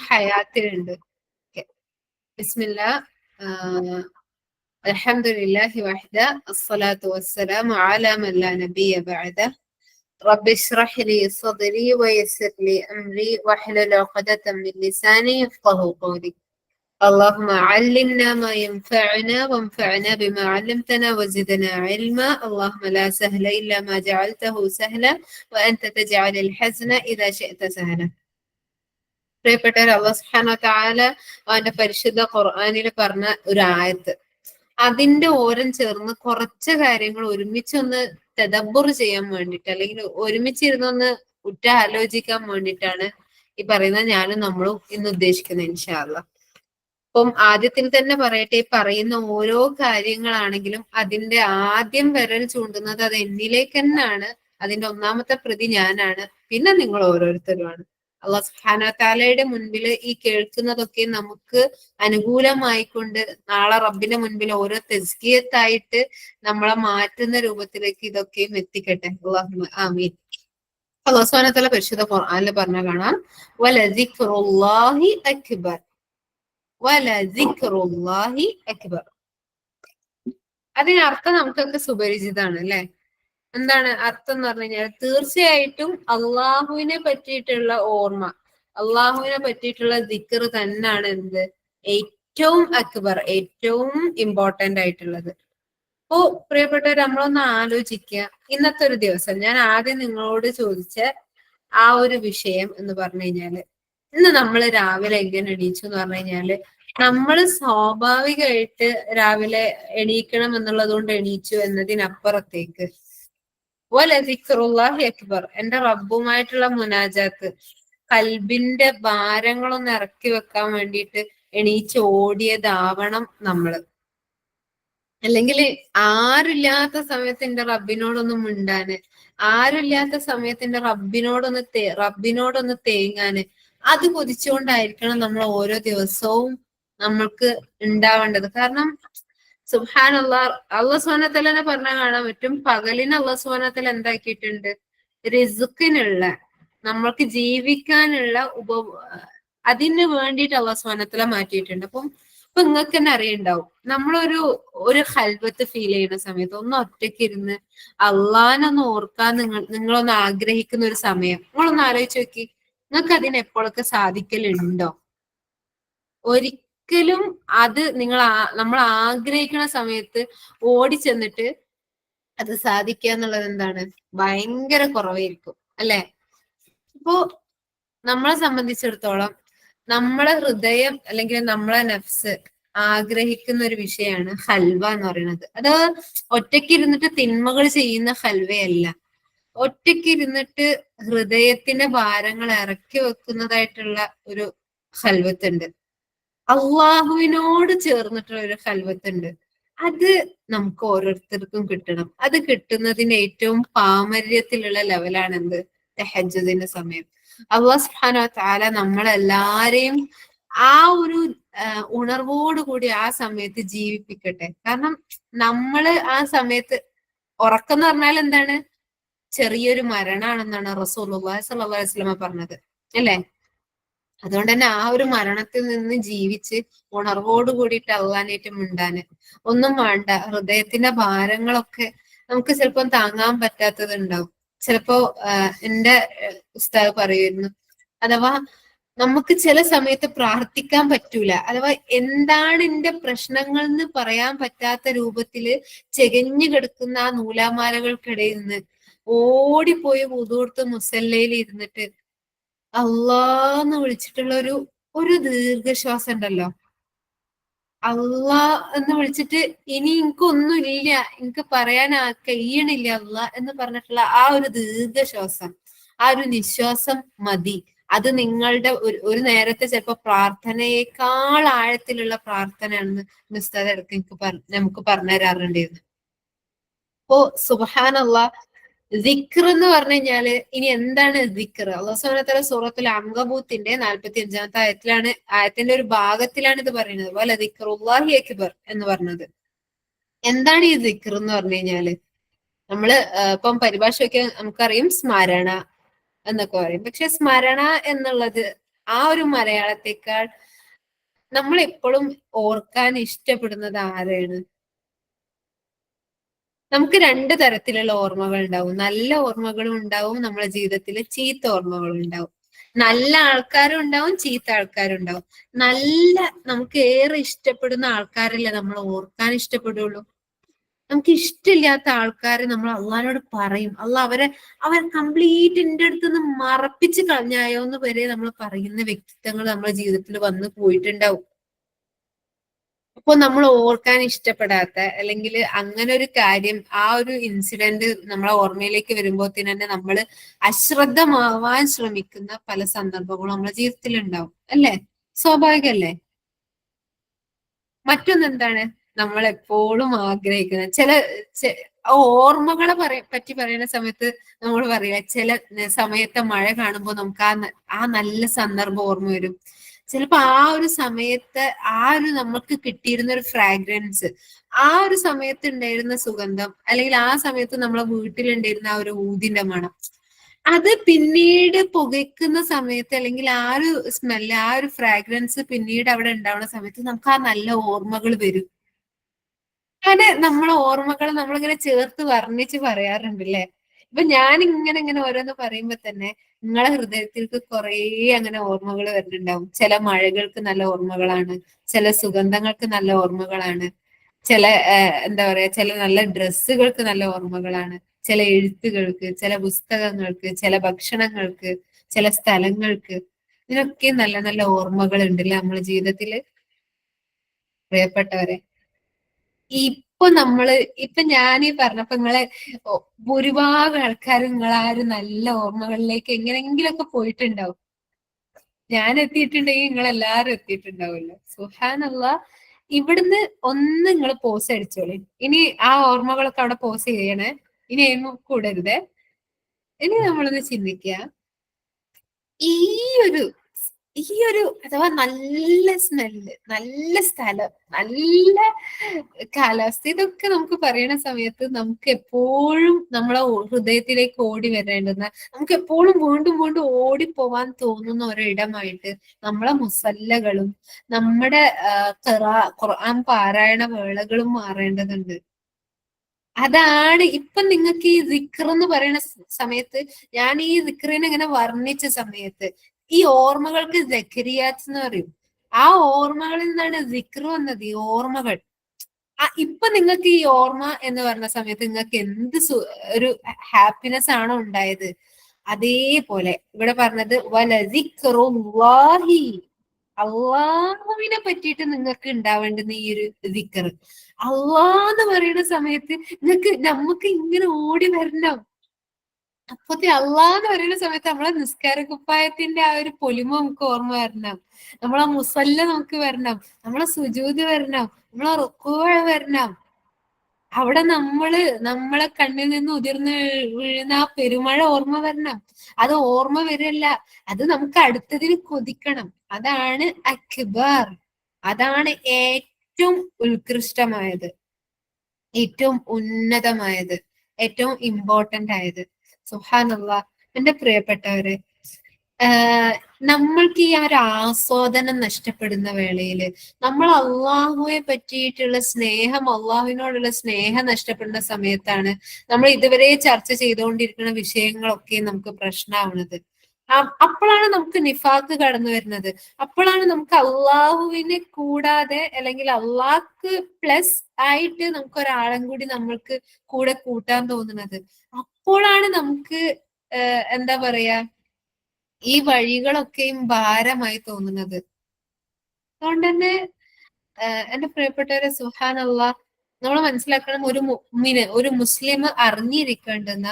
ഹയാത്തിലുണ്ട്. ബിസ്മില്ല. അൽഹംദുലില്ലാഹി വഹ്ദ അസ്സലാത്തു വസ്സലാമു അലാ മൻ ലാ നബിയ്യ ബഅദ റബ്ബി ഇശ്റഹ് ലി സദ്രി വയസ്സിർ ലി അംരി വഹ്ലുൽ ഉഖ്ദതം മിൻ ലിസാനി യഫ്ഖഹു ഖൗലി اللهم علمنا ما ينفعنا وانفعنا بما علمتنا وزدنا علما اللهم لا سهل إلا ما جعلته سهلا وأنت تجعل الحزن إذا شئت سهلا. പ്രിയപ്പെട്ടവർ, അല്ലാഹു സുബ്ഹാനഹു വ തആല അവന്റെ പരിശുദ്ധ ഖുർആനിൽ പറഞ്ഞ ഒരു ആയത്ത്, അതിന്റെ ഓരം ചേർന്ന് കുറച്ച് കാര്യങ്ങൾ ഒരുമിച്ചൊന്ന് തദബ്ബുർ ചെയ്യാൻ വേണ്ടിയിട്ട്, അല്ലെങ്കിൽ ഒരുമിച്ചിരുന്നൊന്ന് ആലോചിക്കാൻ വേണ്ടിയിട്ടാണ് ഈ പറയുന്ന ഞാനും നമ്മളും ഇന്ന് ഉദ്ദേശിക്കുന്നത് ഇൻഷാ അല്ലാഹ്. അപ്പം ആദ്യത്തിൽ തന്നെ പറയട്ടെ, ഈ പറയുന്ന ഓരോ കാര്യങ്ങളാണെങ്കിലും അതിന്റെ ആദ്യം വിരൽ ചൂണ്ടുന്നത് അത് എന്നിലേക്ക് തന്നെയാണ്. അതിന്റെ ഒന്നാമത്തെ പ്രതി ഞാനാണ്, പിന്നെ നിങ്ങൾ ഓരോരുത്തരുമാണ്. അല്ലാഹു സുബ്ഹാനഹു വ തആലയുടെ മുൻപിൽ ഈ കേൾക്കുന്നതൊക്കെ നമുക്ക് അനുകൂലമായിക്കൊണ്ട് നാളെ റബ്ബിന്റെ മുൻപിൽ ഓരോ തസ്കിയത്തായിട്ട് നമ്മളെ മാറ്റുന്ന രൂപത്തിലേക്ക് ഇതൊക്കെയും എത്തിക്കട്ടെ. അല്ലാഹുമ്മ ആമീൻ. അല്ലാഹു സുബ്ഹാനഹു വ തആല പരിശുദ്ധ ഖുർആനിൽ പറഞ്ഞ കാണാം, വലസിക്റുല്ലാഹി അക്ബർ, വലസിക്റുല്ലാഹി അക്ബർ. അതിനർത്ഥം നമുക്കൊക്കെ സുപരിചിതമാണ് അല്ലെ? എന്താണ് അർത്ഥം എന്ന് പറഞ്ഞു കഴിഞ്ഞാൽ, തീർച്ചയായിട്ടും അള്ളാഹുവിനെ പറ്റിയിട്ടുള്ള ഓർമ്മ, അള്ളാഹുവിനെ പറ്റിയിട്ടുള്ള ദിക്ർ തന്നെയാണ് എന്ത് ഏറ്റവും അക്ബർ, ഏറ്റവും ഇമ്പോർട്ടന്റ് ആയിട്ടുള്ളത്. അപ്പോ പ്രിയപ്പെട്ടവർ, നമ്മളൊന്ന് ആലോചിക്കുക, ഇന്നത്തെ ഒരു ദിവസം ഞാൻ ആദ്യം നിങ്ങളോട് ചോദിച്ച ആ ഒരു വിഷയം എന്ന് പറഞ്ഞു കഴിഞ്ഞാല്, ഇന്ന് നമ്മൾ രാവിലെ എങ്ങനെ എണീച്ചു എന്ന് പറഞ്ഞു കഴിഞ്ഞാല്, നമ്മൾ സ്വാഭാവികമായിട്ട് രാവിലെ എണീക്കണം എന്നുള്ളത് കൊണ്ട് എണീച്ചു എന്നതിനപ്പുറത്തേക്ക് വലസിക്റുല്ലാഹി അക്ബർ, എന്റെ റബ്ബുമായിട്ടുള്ള മുനാജാത്ത്, കൽബിന്റെ ഭാരങ്ങളൊന്ന് ഇറക്കി വെക്കാൻ വേണ്ടിയിട്ട് എണീച്ച് ഓടിയതാവണം നമ്മള്. അല്ലെങ്കിൽ ആരുമില്ലാത്ത സമയത്ത് എന്റെ റബ്ബിനോടൊന്നും മിണ്ടാന്, ആരുമില്ലാത്ത സമയത്ത് എന്റെ റബ്ബിനോടൊന്ന് തേങ്ങാന്, അത് കൊതിച്ചുകൊണ്ടായിരിക്കണം നമ്മൾ ഓരോ ദിവസവും നമ്മൾക്ക് ഉണ്ടാവേണ്ടത്. കാരണം സുബ്ഹാനല്ലാഹ്, അല്ലാഹു സുബ്ഹാനഹു വ തആല പറഞ്ഞാൽ കാണാൻ പറ്റും, പകലിന് അല്ലാഹു സുബ്ഹാനഹു വ തആല എന്താക്കിയിട്ടുണ്ട്, റിസ്ക്കിനുള്ള, നമ്മൾക്ക് ജീവിക്കാനുള്ള അതിന് വേണ്ടിയിട്ട് അല്ലാഹു സുബ്ഹാനഹു വ തആല മാറ്റിയിട്ടുണ്ട്. അപ്പം ഇപ്പൊ നിങ്ങൾക്ക് തന്നെ അറിയുണ്ടാവും, നമ്മളൊരു ഹൽവത്ത് ഫീൽ ചെയ്യുന്ന സമയത്ത് ഒന്ന് ഒറ്റയ്ക്ക് ഇരുന്ന് അള്ളാനൊന്ന് ഓർക്കാൻ നിങ്ങളൊന്ന് ആഗ്രഹിക്കുന്ന ഒരു സമയം നിങ്ങളൊന്ന് ആലോചിച്ച് നോക്കി, നിങ്ങൾക്ക് അതിന് എപ്പോഴൊക്കെ സാധിക്കലുണ്ടോ? ഒരിക്കലും അത് നമ്മൾ ആഗ്രഹിക്കുന്ന സമയത്ത് ഓടിച്ചെന്നിട്ട് അത് സാധിക്കുക എന്നുള്ളത് എന്താണ്, ഭയങ്കര കുറവായിരിക്കും അല്ലെ? ഇപ്പോ നമ്മളെ സംബന്ധിച്ചിടത്തോളം നമ്മളെ ഹൃദയം അല്ലെങ്കിൽ നമ്മളെ നഫ്സ് ആഗ്രഹിക്കുന്ന ഒരു വിഷയമാണ് ഹൽവ എന്ന് പറയുന്നത്. അത് ഒറ്റയ്ക്ക് ഇരുന്നിട്ട് തിന്മകൾ ചെയ്യുന്ന ഹൽവയല്ല, ഒറ്റയ്ക്ക് ഇരുന്നിട്ട് ഹൃദയത്തിന്റെ ഭാരങ്ങൾ ഇറക്കി വെക്കുന്നതായിട്ടുള്ള ഒരു ഹൽവത്തുണ്ട്, അള്ളാഹുവിനോട് ചേർന്നിട്ടുള്ള ഒരു ഹൽവത്തുണ്ട്. അത് നമുക്ക് ഓരോരുത്തർക്കും കിട്ടണം. അത് കിട്ടുന്നതിന്റെ ഏറ്റവും പാമര്യത്തിലുള്ള ലെവലാണ് എന്ത്, തഹജ്ജുദിന്റെ സമയം. അല്ലാഹു സുബ്ഹാനഹു വ തആല നമ്മളെല്ലാരെയും ആ ഒരു ഉണർവോടുകൂടി ആ സമയത്ത് ജീവിപ്പിക്കട്ടെ. കാരണം നമ്മള് ആ സമയത്ത്, ഉറക്കം എന്ന് പറഞ്ഞാൽ എന്താണ്, ചെറിയൊരു മരണാണെന്നാണ് റസൂലുള്ളാഹി സ്വല്ലല്ലാഹു അലൈഹി വസല്ലം പറഞ്ഞത് അല്ലെ? അതുകൊണ്ട് തന്നെ ആ ഒരു മരണത്തിൽ നിന്ന് ജീവിച്ച് ഉണർവോട് കൂടിയിട്ട് അള്ളാനായിട്ട് മിണ്ടാന് ഒന്നും വേണ്ട. ഹൃദയത്തിന്റെ ഭാരങ്ങളൊക്കെ നമുക്ക് ചിലപ്പോൾ താങ്ങാൻ പറ്റാത്തത് ഉണ്ടാവും. ചിലപ്പോ എന്റെ ഉസ്താദ് പറയുന്നു, അഥവാ നമുക്ക് ചില സമയത്ത് പ്രാർത്ഥിക്കാൻ പറ്റൂല, അഥവാ എന്താണ് എന്റെ പ്രശ്നങ്ങൾ എന്ന് പറയാൻ പറ്റാത്ത രൂപത്തില് ചെകഞ്ഞു കിടക്കുന്ന ആ നൂലാമാലകൾക്കിടയിൽ നിന്ന് ഓടിപ്പോയി വുദൂഅെടുത്ത് മുസല്ലയിൽ ഇരുന്നിട്ട് അള്ളാന്ന് വിളിച്ചിട്ടുള്ള ഒരു ദീർഘശ്വാസം ഉണ്ടല്ലോ, അള്ളാ എന്ന് വിളിച്ചിട്ട് ഇനി എനിക്കൊന്നുമില്ല, എനിക്ക് പറയാൻ കഴിയണില്ല അള്ളാ എന്ന് പറഞ്ഞിട്ടുള്ള ആ ഒരു ദീർഘശ്വാസം, ആ ഒരു നിശ്വാസം മതി. അത് നിങ്ങളുടെ ഒരു നേരത്തെ ചിലപ്പോ പ്രാർത്ഥനയേക്കാൾ ആഴത്തിലുള്ള പ്രാർത്ഥനയാണെന്ന് ഉസ്താദ് ഇടയ്ക്ക് നമുക്ക് പറഞ്ഞു തരാറുണ്ടായിരുന്നു. അപ്പോ സുബ്ഹാനല്ലാഹ്, ദിക്ർ എന്ന് പറഞ്ഞു കഴിഞ്ഞാല്, ഇനി എന്താണ് ദിക്ർ? അല്ലാഹു സുബ്ഹാനഹു വ തആല സൂറത്തുൽ അൻകബൂത്തിന്റെ 45-ാമത്തെ ആയത്തിന്റെ ഒരു ഭാഗത്തിലാണ് ഇത് പറയുന്നത്, വല ദിക്റുല്ലാഹി അക്ബർ എന്ന് പറഞ്ഞത്. എന്താണ് ഈ ദിക്ർ എന്ന് പറഞ്ഞു കഴിഞ്ഞാല്, നമ്മള് ഇപ്പം പരിഭാഷയൊക്കെ നമുക്കറിയും സ്മരണ എന്നൊക്കെ പറയും. പക്ഷെ സ്മരണ എന്നുള്ളത് ആ ഒരു മലയാളത്തെക്കാൾ നമ്മൾ എപ്പോഴും ഓർക്കാൻ ഇഷ്ടപ്പെടുന്നത് ആരെയാണ്? നമുക്ക് രണ്ട് തരത്തിലുള്ള ഓർമ്മകൾ ഉണ്ടാവും. നല്ല ഓർമ്മകളും ഉണ്ടാവും, നമ്മുടെ ജീവിതത്തിൽ ചീത്ത ഓർമ്മകളും ഉണ്ടാവും. നല്ല ആൾക്കാരും ഉണ്ടാവും, ചീത്ത ആൾക്കാരും ഉണ്ടാവും. നല്ല നമുക്ക് ഏറെ ഇഷ്ടപ്പെടുന്ന ആൾക്കാരല്ലേ നമ്മൾ ഓർക്കാൻ ഇഷ്ടപ്പെടുള്ളൂ. നമുക്ക് ഇഷ്ടമില്ലാത്ത ആൾക്കാരെ നമ്മൾ അള്ളഹാനോട് പറയും, അവർ കംപ്ലീറ്റ് എന്റെ അടുത്ത് നിന്ന് മറപ്പിച്ച് കളഞ്ഞായോ എന്ന് വരെ നമ്മൾ പറയുന്ന വ്യക്തിത്വങ്ങൾ നമ്മുടെ ജീവിതത്തിൽ വന്നു പോയിട്ടുണ്ടാവും. അപ്പൊ നമ്മൾ ഓർക്കാൻ ഇഷ്ടപ്പെടാത്ത, അല്ലെങ്കിൽ അങ്ങനെ ഒരു കാര്യം, ആ ഒരു ഇൻസിഡന്റ് നമ്മളെ ഓർമ്മയിലേക്ക് വരുമ്പോൾ തന്നെ നമ്മൾ അശ്രദ്ധമാവാൻ ശ്രമിക്കുന്ന പല സന്ദർഭങ്ങളും നമ്മുടെ ജീവിതത്തിൽ ഉണ്ടാവും, അല്ലേ? സ്വാഭാവികല്ലേ? മറ്റൊന്ന് എന്താണ്? നമ്മൾ എപ്പോഴും ആഗ്രഹിക്കുന്നത് ഓർമ്മകളെ പറ്റി പറയുന്ന സമയത്ത് നമ്മൾ പറയാ, ചില സമയത്തെ മഴ കാണുമ്പോൾ നമുക്ക് ആ നല്ല സന്ദർഭം ഓർമ്മ വരും. ചിലപ്പോ ആ ഒരു സമയത്ത് ആ ഒരു നമുക്ക് കിട്ടിയിരുന്ന ഒരു ഫ്രാഗ്രൻസ്, ആ ഒരു സമയത്ത് ഉണ്ടായിരുന്ന സുഗന്ധം, അല്ലെങ്കിൽ ആ സമയത്ത് നമ്മളെ വീട്ടിലുണ്ടായിരുന്ന ആ ഒരു ഊതിന്റെ മണം, അത് പിന്നീട് പുകയ്ക്കുന്ന സമയത്ത്, അല്ലെങ്കിൽ ആ ഒരു സ്മെല്ല്, ആ ഒരു ഫ്രാഗ്രൻസ് പിന്നീട് അവിടെ ഉണ്ടാവുന്ന സമയത്ത് നമുക്ക് ആ നല്ല ഓർമ്മകൾ വരും. അങ്ങനെ നമ്മളെ ഓർമ്മകൾ നമ്മളിങ്ങനെ ചേർത്ത് വർണ്ണിച്ച് പറയാറുണ്ടല്ലേ? ഇപ്പൊ ഞാൻ ഇങ്ങനെ ഓരോന്ന് പറയുമ്പോ തന്നെ നിങ്ങളെ ഹൃദയത്തിലേക്ക് കുറേ അങ്ങനെ ഓർമ്മകൾ വരുന്നുണ്ടാവും. ചില മഴകൾക്ക് നല്ല ഓർമ്മകളാണ്, ചില സുഗന്ധങ്ങൾക്ക് നല്ല ഓർമ്മകളാണ്, ചില എന്താ പറയാ, ചില നല്ല ഡ്രസ്സുകൾക്ക് നല്ല ഓർമ്മകളാണ്, ചില എഴുത്തുകൾക്ക്, ചില പുസ്തകങ്ങൾക്ക്, ചില ഭക്ഷണങ്ങൾക്ക്, ചില സ്ഥലങ്ങൾക്ക്. ഇതിനൊക്കെ നല്ല നല്ല ഓർമ്മകൾ ഉണ്ടല്ലേ നമ്മുടെ ജീവിതത്തില്, പ്രിയപ്പെട്ടവരെ. ഇപ്പൊ നമ്മള് ഇപ്പൊ ഞാനീ പറഞ്ഞപ്പോ ഭൂരിഭാഗം ആൾക്കാർ നിങ്ങളെ ആ ഒരു നല്ല ഓർമ്മകളിലേക്ക് എങ്ങനെങ്കിലൊക്കെ പോയിട്ടുണ്ടാവും. ഞാൻ എത്തിയിട്ടുണ്ടെങ്കിൽ നിങ്ങൾ എല്ലാരും എത്തിയിട്ടുണ്ടാവുമല്ലോ. സുബ്ഹാനല്ലാഹ്. ഇവിടുന്ന് ഒന്ന് നിങ്ങൾ പോസ് അടിച്ചോളി. ഇനി ആ ഓർമ്മകളൊക്കെ അവിടെ പോസ് ചെയ്യണേ. ഇനി എങ്ങും കൂടരുതേ. ഇനി നമ്മളൊന്ന് ചിന്തിക്കുക, ഈ ഒരു അഥവാ നല്ല സ്മെല്ല്, നല്ല സ്ഥലം, നല്ല കാലാവസ്ഥ, ഇതൊക്കെ നമുക്ക് പറയണ സമയത്ത് നമുക്ക് എപ്പോഴും നമ്മളെ ഹൃദയത്തിലേക്ക് ഓടി വരേണ്ടുന്ന, നമുക്ക് എപ്പോഴും വീണ്ടും വീണ്ടും ഓടിപ്പോവാൻ തോന്നുന്ന ഒരിടമായിട്ട് നമ്മളെ മുസല്ലകളും നമ്മുടെ ഖുർആൻ പാരായണ വേളകളും മാറേണ്ടതുണ്ട്. അതാണ് ഇപ്പൊ നിങ്ങൾക്ക് ഈ ദിക്ർ എന്ന് പറയുന്ന സമയത്ത്, ഞാൻ ഈ ദിക്റിനെ ഇങ്ങനെ വർണ്ണിച്ച സമയത്ത് ഈ ഓർമ്മകൾക്ക് സക്കരിയാത്ത് എന്ന് പറയും. ആ ഓർമ്മകളിൽ നിന്നാണ് ദിക്ർ വന്നത്, ഈ ഓർമ്മകൾ. ഇപ്പൊ നിങ്ങൾക്ക് ഈ ഓർമ്മ എന്ന് പറഞ്ഞ സമയത്ത് നിങ്ങൾക്ക് എന്ത് ഒരു ഹാപ്പിനെസ് ആണോ ഉണ്ടായത്, അതേപോലെ ഇവിടെ പറഞ്ഞത് വലദിക്റുല്ലാഹി, അള്ളാഹുവിനെ പറ്റിയിട്ട് നിങ്ങൾക്ക് ഉണ്ടാവേണ്ടുന്ന ഈ ഒരു ദിക്ർ. അള്ളാന്ന് പറയുന്ന സമയത്ത് നമുക്ക് ഇങ്ങനെ ഓടി വരണം. അപ്പത്തെ അള്ളാന്ന് പറയുന്ന സമയത്ത് നമ്മളെ നിസ്കാര കുപ്പായത്തിന്റെ ആ ഒരു പൊലിമ നമുക്ക് ഓർമ്മ വരണം, നമ്മളെ മുസല്ല നമുക്ക് വരണം, നമ്മളെ സുജൂദ് വരണം, നമ്മളെ റുക്കൂഅ വരണം. അവിടെ നമ്മളെ കണ്ണിൽ നിന്ന് ഉതിർന്ന് വീഴുന്ന ആ പെരുമഴ ഓർമ്മ വരണം. അത് ഓർമ്മ വരല്ല, അത് നമുക്ക് അടുത്തതിന് കൊതിക്കണം. അതാണ് അക്ബർ. അതാണ് ഏറ്റവും ഉത്കൃഷ്ടമായത്, ഏറ്റവും ഉന്നതമായത്, ഏറ്റവും ഇമ്പോർട്ടന്റ് ആയത്. സുബ്ഹാനല്ലാഹ്. എന്റെ പ്രിയപ്പെട്ടവരെ, നമ്മൾക്ക് ഈ ഒരു ആസ്വാദനം നഷ്ടപ്പെടുന്ന വേളയില്, നമ്മൾ അള്ളാഹുവെ പറ്റിയിട്ടുള്ള സ്നേഹം, അള്ളാഹുവിനോടുള്ള സ്നേഹം നഷ്ടപ്പെടുന്ന സമയത്താണ് നമ്മൾ ഇതുവരെ ചർച്ച ചെയ്തുകൊണ്ടിരിക്കുന്ന വിഷയങ്ങളൊക്കെ നമുക്ക് പ്രശ്നമാവുന്നത്. അപ്പോഴാണ് നമുക്ക് നിഫാക്ക് കടന്നു വരുന്നത്. അപ്പോഴാണ് നമുക്ക് അള്ളാഹുവിനെ കൂടാതെ, അല്ലെങ്കിൽ അള്ളാഹ്ക്ക് പ്ലസ് ആയിട്ട് നമുക്ക് ഒരാളും കൂടി നമ്മൾക്ക് കൂടെ കൂട്ടാൻ തോന്നുന്നത്. അപ്പോഴാണ് നമുക്ക് എന്താ പറയാ, ഈ വഴികളൊക്കെയും ഭാരമായി തോന്നുന്നത്. അതുകൊണ്ട് തന്നെ എന്റെ പ്രിയപ്പെട്ടവരെ, സുബ്ഹാനല്ലാഹ്, നമ്മൾ മനസ്സിലാക്കണം, ഒരു മുസ്ലിം അറിഞ്ഞിരിക്കേണ്ടുന്ന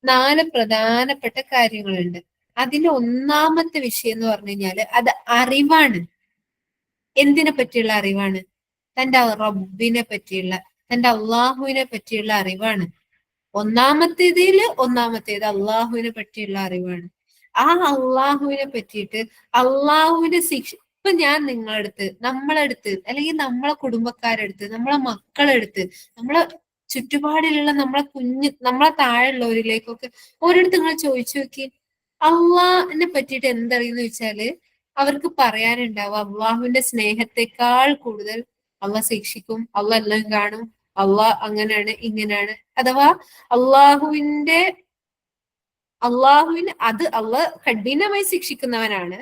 4 പ്രധാനപ്പെട്ട കാര്യങ്ങളുണ്ട്. അതിന്റെ ഒന്നാമത്തെ വിഷയം എന്ന് പറഞ്ഞു കഴിഞ്ഞാല് അത് അറിവാണ്. എന്തിനെ പറ്റിയുള്ള അറിവാണ്? തന്റെ റബ്ബിനെ പറ്റിയുള്ള, തന്റെ അള്ളാഹുവിനെ പറ്റിയുള്ള അറിവാണ്. ഒന്നാമത്തേത് അള്ളാഹുവിനെ പറ്റിയുള്ള അറിവാണ്. ആ അള്ളാഹുവിനെ പറ്റിയിട്ട്, അള്ളാഹുവിന്റെ ശിക്ഷ, ഇപ്പൊ ഞാൻ നിങ്ങളടുത്ത്, നമ്മളടുത്ത്, അല്ലെങ്കിൽ നമ്മളെ കുടുംബക്കാരടുത്ത്, നമ്മളെ മക്കളെടുത്ത്, നമ്മളെ ചുറ്റുപാടിലുള്ള നമ്മളെ താഴെയുള്ളവരിലേക്കൊക്കെ ഓരോരുത്തർ നിങ്ങൾ ചോദിച്ചു നോക്കി, അള്ളാഹിനെ പറ്റിയിട്ട് എന്തറിയെന്ന് വെച്ചാല് അവർക്ക് പറയാനുണ്ടാവും അള്ളാഹുവിന്റെ സ്നേഹത്തെക്കാൾ കൂടുതൽ അള്ളാഹ് ശിക്ഷിക്കും, അള്ളാഹ് എല്ലാം കാണും, അള്ളാഹ് അങ്ങനെയാണ് ഇങ്ങനെയാണ്. അഥവാ അള്ളാഹുവിന്റെ അള്ളാഹ് കഠിനമായി ശിക്ഷിക്കുന്നവനാണ്.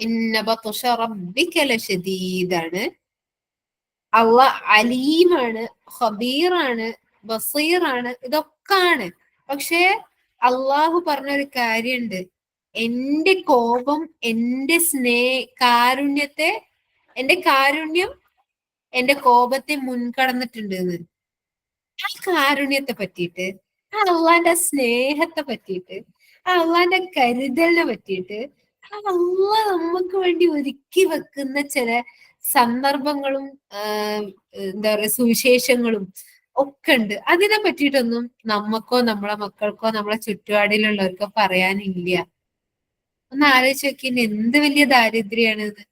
ഇന്ന ബത്ഷ റബ്ബിക ലശദീദാണ്. അള്ളാഹ് അലീമാണ്, ഖബീറാണ്, ബസീറാണ്, ഇതൊക്കെയാണ്. പക്ഷേ അള്ളാഹു പറഞ്ഞൊരു കാര്യമുണ്ട്, എന്റെ കോപം എന്റെ കാരുണ്യത്തെ, എന്റെ കാരുണ്യം എന്റെ കോപത്തെ മുൻകടന്നിട്ടുണ്ട് എന്ന്. ആ കാരുണ്യത്തെ പറ്റിയിട്ട്, ആ അള്ളാന്റെ സ്നേഹത്തെ പറ്റിയിട്ട്, ആ അള്ളാന്റെ കരുതലിനെ പറ്റിയിട്ട്, ആ അള്ളാഹ് നമുക്ക് വേണ്ടി ഒരുക്കി വെക്കുന്ന ചില സന്ദർഭങ്ങളും എന്താ പറയാ സുവിശേഷങ്ങളും ഒക്കെ ഉണ്ട്. അതിനെ പറ്റിയിട്ടൊന്നും നമുക്കോ നമ്മളെ മക്കൾക്കോ നമ്മളെ ചുറ്റുപാടിലുള്ളവർക്കോ പറയാനില്ല. ഒന്ന് ആലോചിച്ച് നോക്കി, എന്ത് വലിയ ദാരിദ്ര്യാണിത്.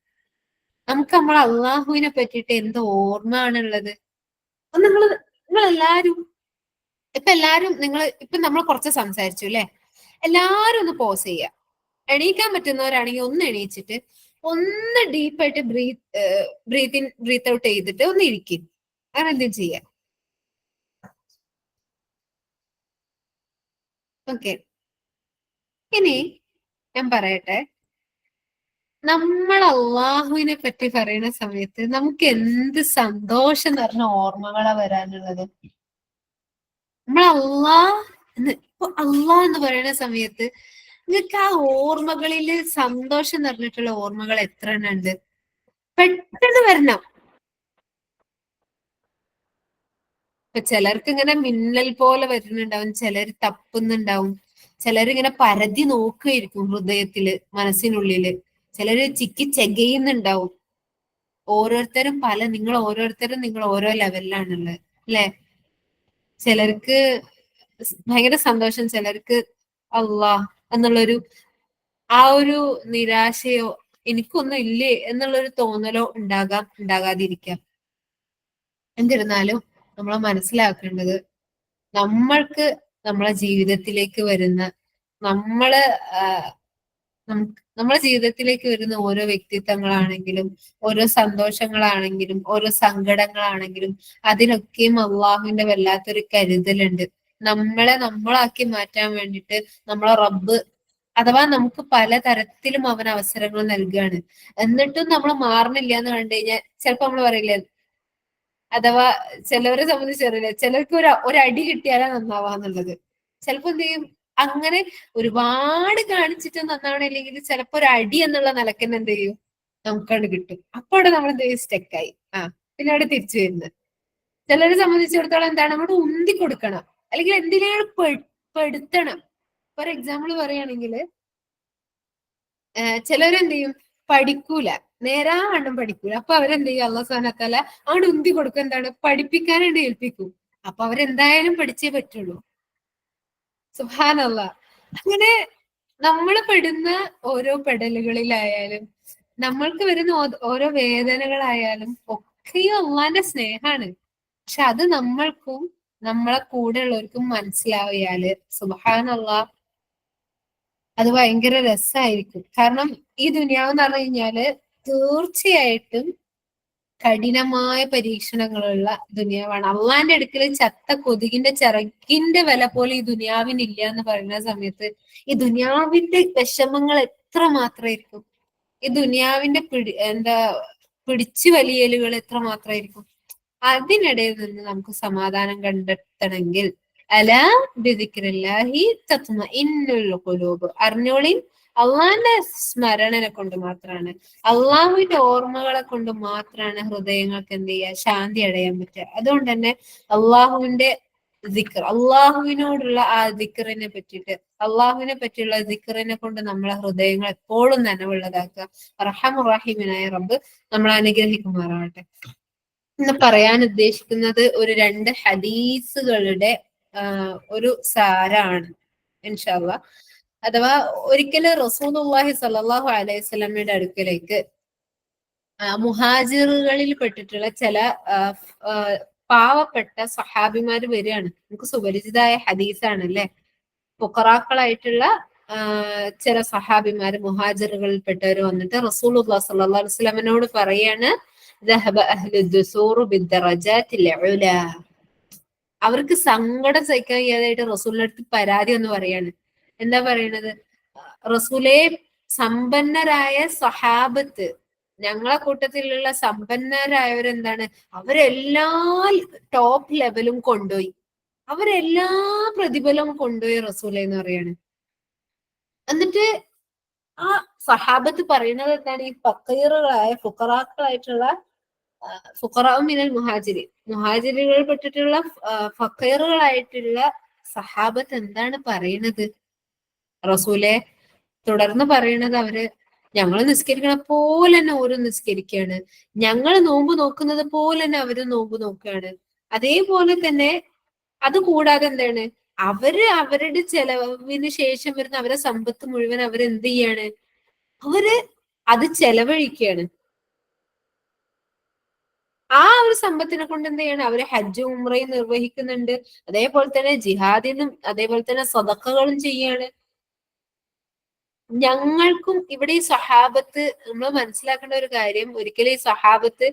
നമുക്ക് നമ്മളെ അള്ളാഹുവിനെ പറ്റിയിട്ട് എന്ത് ഓർമ്മ ആണുള്ളത്? നിങ്ങളെല്ലാരും ഇപ്പൊ നമ്മൾ കുറച്ച് സംസാരിച്ചു അല്ലെ? എല്ലാരും ഒന്ന് പോസ് ചെയ്യുക. എണീക്കാൻ പറ്റുന്നവരാണെങ്കിൽ ഒന്ന് എണീച്ചിട്ട് ഒന്ന് ഡീപ്പായിട്ട് ബ്രീത്ത് ഇൻ ബ്രീത്ത് ഔട്ട് ചെയ്തിട്ട് ഒന്ന് ഇരിക്കും. അങ്ങനെ എന്തെങ്കിലും ചെയ്യാം. ഓക്കെ, ഇനി ഞാൻ പറയട്ടെ, നമ്മൾ അള്ളാഹുവിനെ പറ്റി പറയുന്ന സമയത്ത് നമുക്ക് എന്ത് സന്തോഷം നിറഞ്ഞ ഓർമ്മകളാ വരാനുള്ളത്. നമ്മൾ അള്ളാഹ് എന്ന് പറയുന്ന സമയത്ത് നിങ്ങൾക്ക് ആ ഓർമ്മകളില് സന്തോഷം നിറഞ്ഞിട്ടുള്ള ഓർമ്മകൾ എത്ര എണ്ണം ഉണ്ട്? പെട്ടെന്ന് വരണം. ഇപ്പൊ ചിലർക്ക് ഇങ്ങനെ മിന്നൽ പോലെ വരുന്നുണ്ടാവും, ചിലർ തപ്പുന്നുണ്ടാവും, ചിലരിങ്ങനെ പരതി നോക്കുകയായിരിക്കും ഹൃദയത്തില്, മനസ്സിനുള്ളില്, ചിലര് ചിക്കി ചെകയുന്നുണ്ടാവും. നിങ്ങൾ ഓരോ ലെവലിലാണുള്ളത് അല്ലെ? ചിലർക്ക് ഭയങ്കര സന്തോഷം, ചിലർക്ക് അള്ളാഹ് എന്നുള്ളൊരു ആ ഒരു നിരാശയോ എനിക്കൊന്നും ഇല്ലേ എന്നുള്ളൊരു തോന്നലോ ഉണ്ടാകാതിരിക്കാം. എന്നിരുന്നാലും നമ്മൾ മനസ്സിലാക്കേണ്ടത്, നമ്മൾക്ക് നമ്മളെ ജീവിതത്തിലേക്ക് വരുന്ന നമ്മള് നമ്മളെ ജീവിതത്തിലേക്ക് വരുന്ന ഓരോ വ്യക്തിത്വങ്ങളാണെങ്കിലും, ഓരോ സന്തോഷങ്ങളാണെങ്കിലും, ഓരോ സങ്കടങ്ങളാണെങ്കിലും, അതിനൊക്കെയും അള്ളാഹുവിന്റെ വല്ലാത്തൊരു കരുതലുണ്ട്. നമ്മളാക്കി മാറ്റാൻ വേണ്ടിയിട്ട് നമ്മളെ റബ്ബ്, അഥവാ നമുക്ക് പലതരത്തിലും അവൻ അവസരങ്ങൾ നൽകുകയാണ്. എന്നിട്ടും നമ്മൾ മാറണില്ല എന്ന് കണ്ടു കഴിഞ്ഞാൽ ചിലപ്പോ നമ്മൾ പറയില്ലേ, അഥവാ ചിലവരെ സംബന്ധിച്ചറിയില്ല, ചിലർക്ക് ഒരു അടി കിട്ടിയാലാ നന്നാവാന്നുള്ളത്. ചിലപ്പോ എന്ത് ചെയ്യും, അങ്ങനെ ഒരുപാട് കാണിച്ചിട്ട് നന്നാവണില്ലെങ്കിൽ ചിലപ്പോ ഒരു അടി എന്നുള്ള നിലക്ക് തന്നെ എന്ത് ചെയ്യും, നമുക്കത് കിട്ടും. അപ്പോൾ നമ്മൾ എന്ത് ചെയ്യും, സ്റ്റെക്കായി. പിന്നെ അവിടെ തിരിച്ചു വരുന്നത്. ചിലരെ സംബന്ധിച്ചിടത്തോളം എന്താണ്, നമ്മൾ ഉന്തി കൊടുക്കണം, അല്ലെങ്കിൽ എന്തിനേലും പെടുത്തണം. ഫോർ എക്സാമ്പിൾ പറയുകയാണെങ്കിൽ ചിലരെന്ത് ചെയ്യും, പഠിക്കൂല, നേരാവണ്ണം പഠിക്കൂല. അപ്പൊ അവരെന്ത് ചെയ്യും, അള്ളാഹു സുബ്ഹാനഹു വ തആല അവിടെ ഉന്തി കൊടുക്കുക, എന്താണ്, പഠിപ്പിക്കാനായിട്ട് ഏൽപ്പിക്കും. അപ്പൊ അവരെന്തായാലും പഠിച്ചേ പറ്റുള്ളൂ. സുബ്ഹാനല്ലാഹ്. അങ്ങനെ നമ്മൾ പെടുന്ന ഓരോ പെടലുകളിലായാലും, നമ്മൾക്ക് വരുന്ന ഓരോ വേദനകളായാലും ഒക്കെയും അള്ളാന്റെ സ്നേഹാണ്. പക്ഷെ അത് നമ്മൾക്കും നമ്മളെ കൂടെ ഉള്ളവർക്കും മനസ്സിലാവിയാല് സുബ്ഹാനല്ലാഹ്, അത് ഭയങ്കര രസമായിരിക്കും. കാരണം ഈ ദുനിയാവ് എന്ന് പറഞ്ഞു കഴിഞ്ഞാല് തീർച്ചയായിട്ടും കഠിനമായ പരീക്ഷണങ്ങളുള്ള ദുനിയാവാണ്. അള്ളാന്റെ അടുക്കൽ ചത്ത കൊതുകിന്റെ ചിറകിന്റെ വില പോലെ ഈ ദുനിയാവിനില്ല എന്ന് പറയുന്ന സമയത്ത് ഈ ദുനിയാവിന്റെ വിഷമങ്ങൾ എത്ര മാത്രമായിരിക്കും, ഈ ദുനിയാവിന്റെ പിടിച്ചു വലിയലുകൾ എത്ര മാത്രമായിരിക്കും. അതിനിടയിൽ നിന്ന് നമുക്ക് സമാധാനം കണ്ടെത്തണമെങ്കിൽ അലാ ബിദിക്രില്ലാഹി തത്മഇന്നുൽ ഖുലൂബ്, അറിഞ്ഞോളിൻ, അള്ളാന്റെ സ്മരണനെ കൊണ്ട് മാത്രമാണ്, അള്ളാഹുവിന്റെ ഓർമ്മകളെ കൊണ്ട് മാത്രമാണ് ഹൃദയങ്ങൾക്ക് എന്ത് ചെയ്യുക, ശാന്തി അടയാൻ പറ്റുക. അതുകൊണ്ട് തന്നെ അള്ളാഹുവിന്റെ ദിക്ർ, അള്ളാഹുവിനോടുള്ള ആ ദിക്റിനെ പറ്റിയിട്ട്, അള്ളാഹുവിനെ പറ്റിയുള്ള ദിക്റിനെ കൊണ്ട് നമ്മളെ ഹൃദയങ്ങൾ എപ്പോഴും നനവുള്ളതാക്കുക. റഹമുറാഹിമിനായ റബ്ബ് നമ്മളെ അനുഗ്രഹിക്കുമാറാവട്ടെ. ഇന്ന് പറയാൻ ഉദ്ദേശിക്കുന്നത് ഒരു 2 ഹദീസുകളുടെ ഒരു സാരാണ് ഇൻഷാ അല്ലാഹ്. അഥവാ ഒരിക്കല് റസൂലുള്ളാഹി സ്വല്ലല്ലാഹു അലൈഹി വസല്ലമയുടെ അടുക്കലേക്ക് മുഹാജിറുകളിൽ പെട്ടിട്ടുള്ള ചില പാവപ്പെട്ട സഹാബിമാര് വരികയാണ്. നമുക്ക് സുപരിചിതമായ ഹദീസാണ് അല്ലെ? ഫുഖറാക്കളായിട്ടുള്ള ചില സഹാബിമാര് മുഹാജിറുകളിൽപ്പെട്ടവർ വന്നിട്ട് റസൂലുള്ളാഹി സ്വല്ലല്ലാഹു അലൈഹി വസല്ലമയോട് പറയാണ് ذهب أهل الدثور بالدرجات العلى. അവർക്ക് സങ്കടം സഹിക്കാൻ കഴിയാതായിട്ട് റസൂലിന്റെ അടുത്ത് പരാതി എന്ന് പറയാണ്. എന്താ പറയണത്? റസൂലെ, സമ്പന്നരായ സഹാബത്ത്, ഞങ്ങളെ കൂട്ടത്തിലുള്ള സമ്പന്നരായവരെന്താണ്, അവരെല്ലാ ടോപ്പ് ലെവലും കൊണ്ടുപോയി, അവരെല്ലാ പ്രതിഫലവും കൊണ്ടുപോയി റസൂലെ എന്ന് പറയാണ്. എന്നിട്ട് ആ സഹാബത്ത് പറയുന്നത് എന്താണ്? ഈ ഫക്കീറുകളായ ഫുഖറാക്കളായിട്ടുള്ള മിനൽ മുഹാജിറുകൾ പെട്ടിട്ടുള്ള ഫക്കീറുകളായിട്ടുള്ള സഹാബത്ത് എന്താണ് പറയണത്? റസൂലെ, തുടർന്ന് പറയണത് അവര് ഞങ്ങൾ നിസ്കരിക്കണ പോലെ തന്നെ ഓരോ നിസ്കരിക്കുകയാണ്, ഞങ്ങൾ നോമ്പ് നോക്കുന്നത് പോലെ തന്നെ അവര് നോമ്പ് നോക്കുകയാണ്. അതേപോലെ തന്നെ അതുകൂടാതെ എന്താണ്, അവര് അവരുടെ ചെലവിന് ശേഷം വരുന്ന അവരെ സമ്പത്ത് മുഴുവൻ അവരെന്ത് ചെയ്യാണ്? അവര് അത് ചെലവഴിക്കുകയാണ്. ആ ഒരു സമ്പത്തിനെ കൊണ്ട് എന്ത് ചെയ്യണം? അവര് ഹജ്ജും ഉംറയും നിർവഹിക്കുന്നുണ്ട്, അതേപോലെ തന്നെ ജിഹാദിനും അതേപോലെ തന്നെ സദഖകളും ചെയ്യാണ്. ഞങ്ങൾക്കും ഇവിടെ ഈ സഹാബത്ത്, നമ്മൾ മനസ്സിലാക്കേണ്ട ഒരു കാര്യം, ഒരിക്കലും ഈ സഹാബത്ത്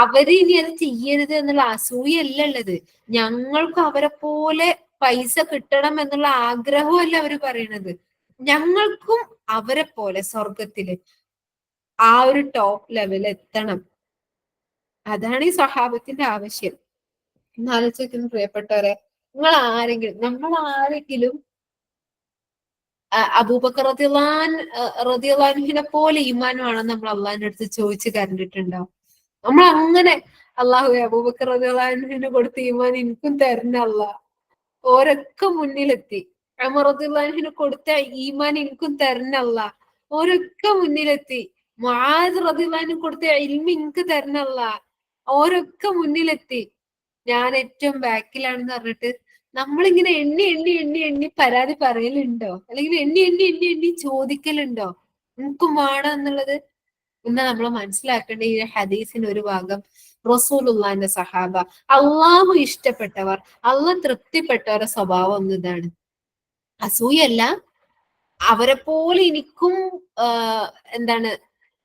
അവര് ഇനി അത് ചെയ്യരുത് എന്നുള്ള അസൂയല്ല ഉള്ളത്. ഞങ്ങൾക്കും അവരെ പോലെ പൈസ കിട്ടണം എന്നുള്ള ആഗ്രഹമല്ല അവര് പറയണത്. ഞങ്ങൾക്കും അവരെ പോലെ സ്വർഗത്തില് ആ ഒരു ടോപ്പ് ലെവൽ എത്തണം. അതാണ് ഈ സഹാബത്തിന്റെ ആവശ്യം. എന്നാലോചിക്കുന്നു പ്രിയപ്പെട്ടവരെ, നമ്മൾ ആരെങ്കിലും അബൂബക്കർ റളിയല്ലാഹുവിനെ പോലെ ഈമാനുമാണെന്ന് നമ്മൾ അള്ളാഹിന്റെ അടുത്ത് ചോദിച്ചു കണ്ടിട്ടുണ്ടോ? നമ്മൾ അങ്ങനെ അബൂബക്കർ റളിയല്ലാഹുവിന് കൊടുത്ത ഈമാൻ എനിക്കും തരണ അല്ലാഹ്. ഓരൊക്കെ മുന്നിലെത്തി. ഉമർ റളിയല്ലാഹുവിന് കൊടുത്ത ഈമാൻ എനിക്കും തരണ അല്ലാഹ്. ഓരൊക്കെ മുന്നിലെത്തി. മുആദ് റളിയല്ലാഹുവിന് കൊടുത്ത ഇൽമ എനിക്ക് തരണ അല്ലാഹ്. ഓരൊക്കെ മുന്നിലെത്തി. ഞാൻ ഏറ്റവും ബാക്കിലാണെന്ന് പറഞ്ഞിട്ട് നമ്മളിങ്ങനെ എണ്ണി എണ്ണി എണ്ണി എണ്ണി പരാതി പറയലുണ്ടോ? അല്ലെങ്കിൽ എണ്ണി എണ്ണി എണ്ണി എണ്ണി ചോദിക്കലുണ്ടോ എനിക്കും വേണം എന്നുള്ളത്? ഇന്ന് നമ്മൾ മനസ്സിലാക്കേണ്ട ഈ ഹദീസിന് ഒരു ഭാഗം റസൂലുള്ളാഹിന്റെ സഹാബ, അള്ളാഹു ഇഷ്ടപ്പെട്ടവർ, അള്ളാഹ് തൃപ്തിപ്പെട്ടവരുടെ സ്വഭാവം ഒന്നും ഇതാണ്. അസൂയല്ല, അവരെ പോലെ എനിക്കും എന്താണ്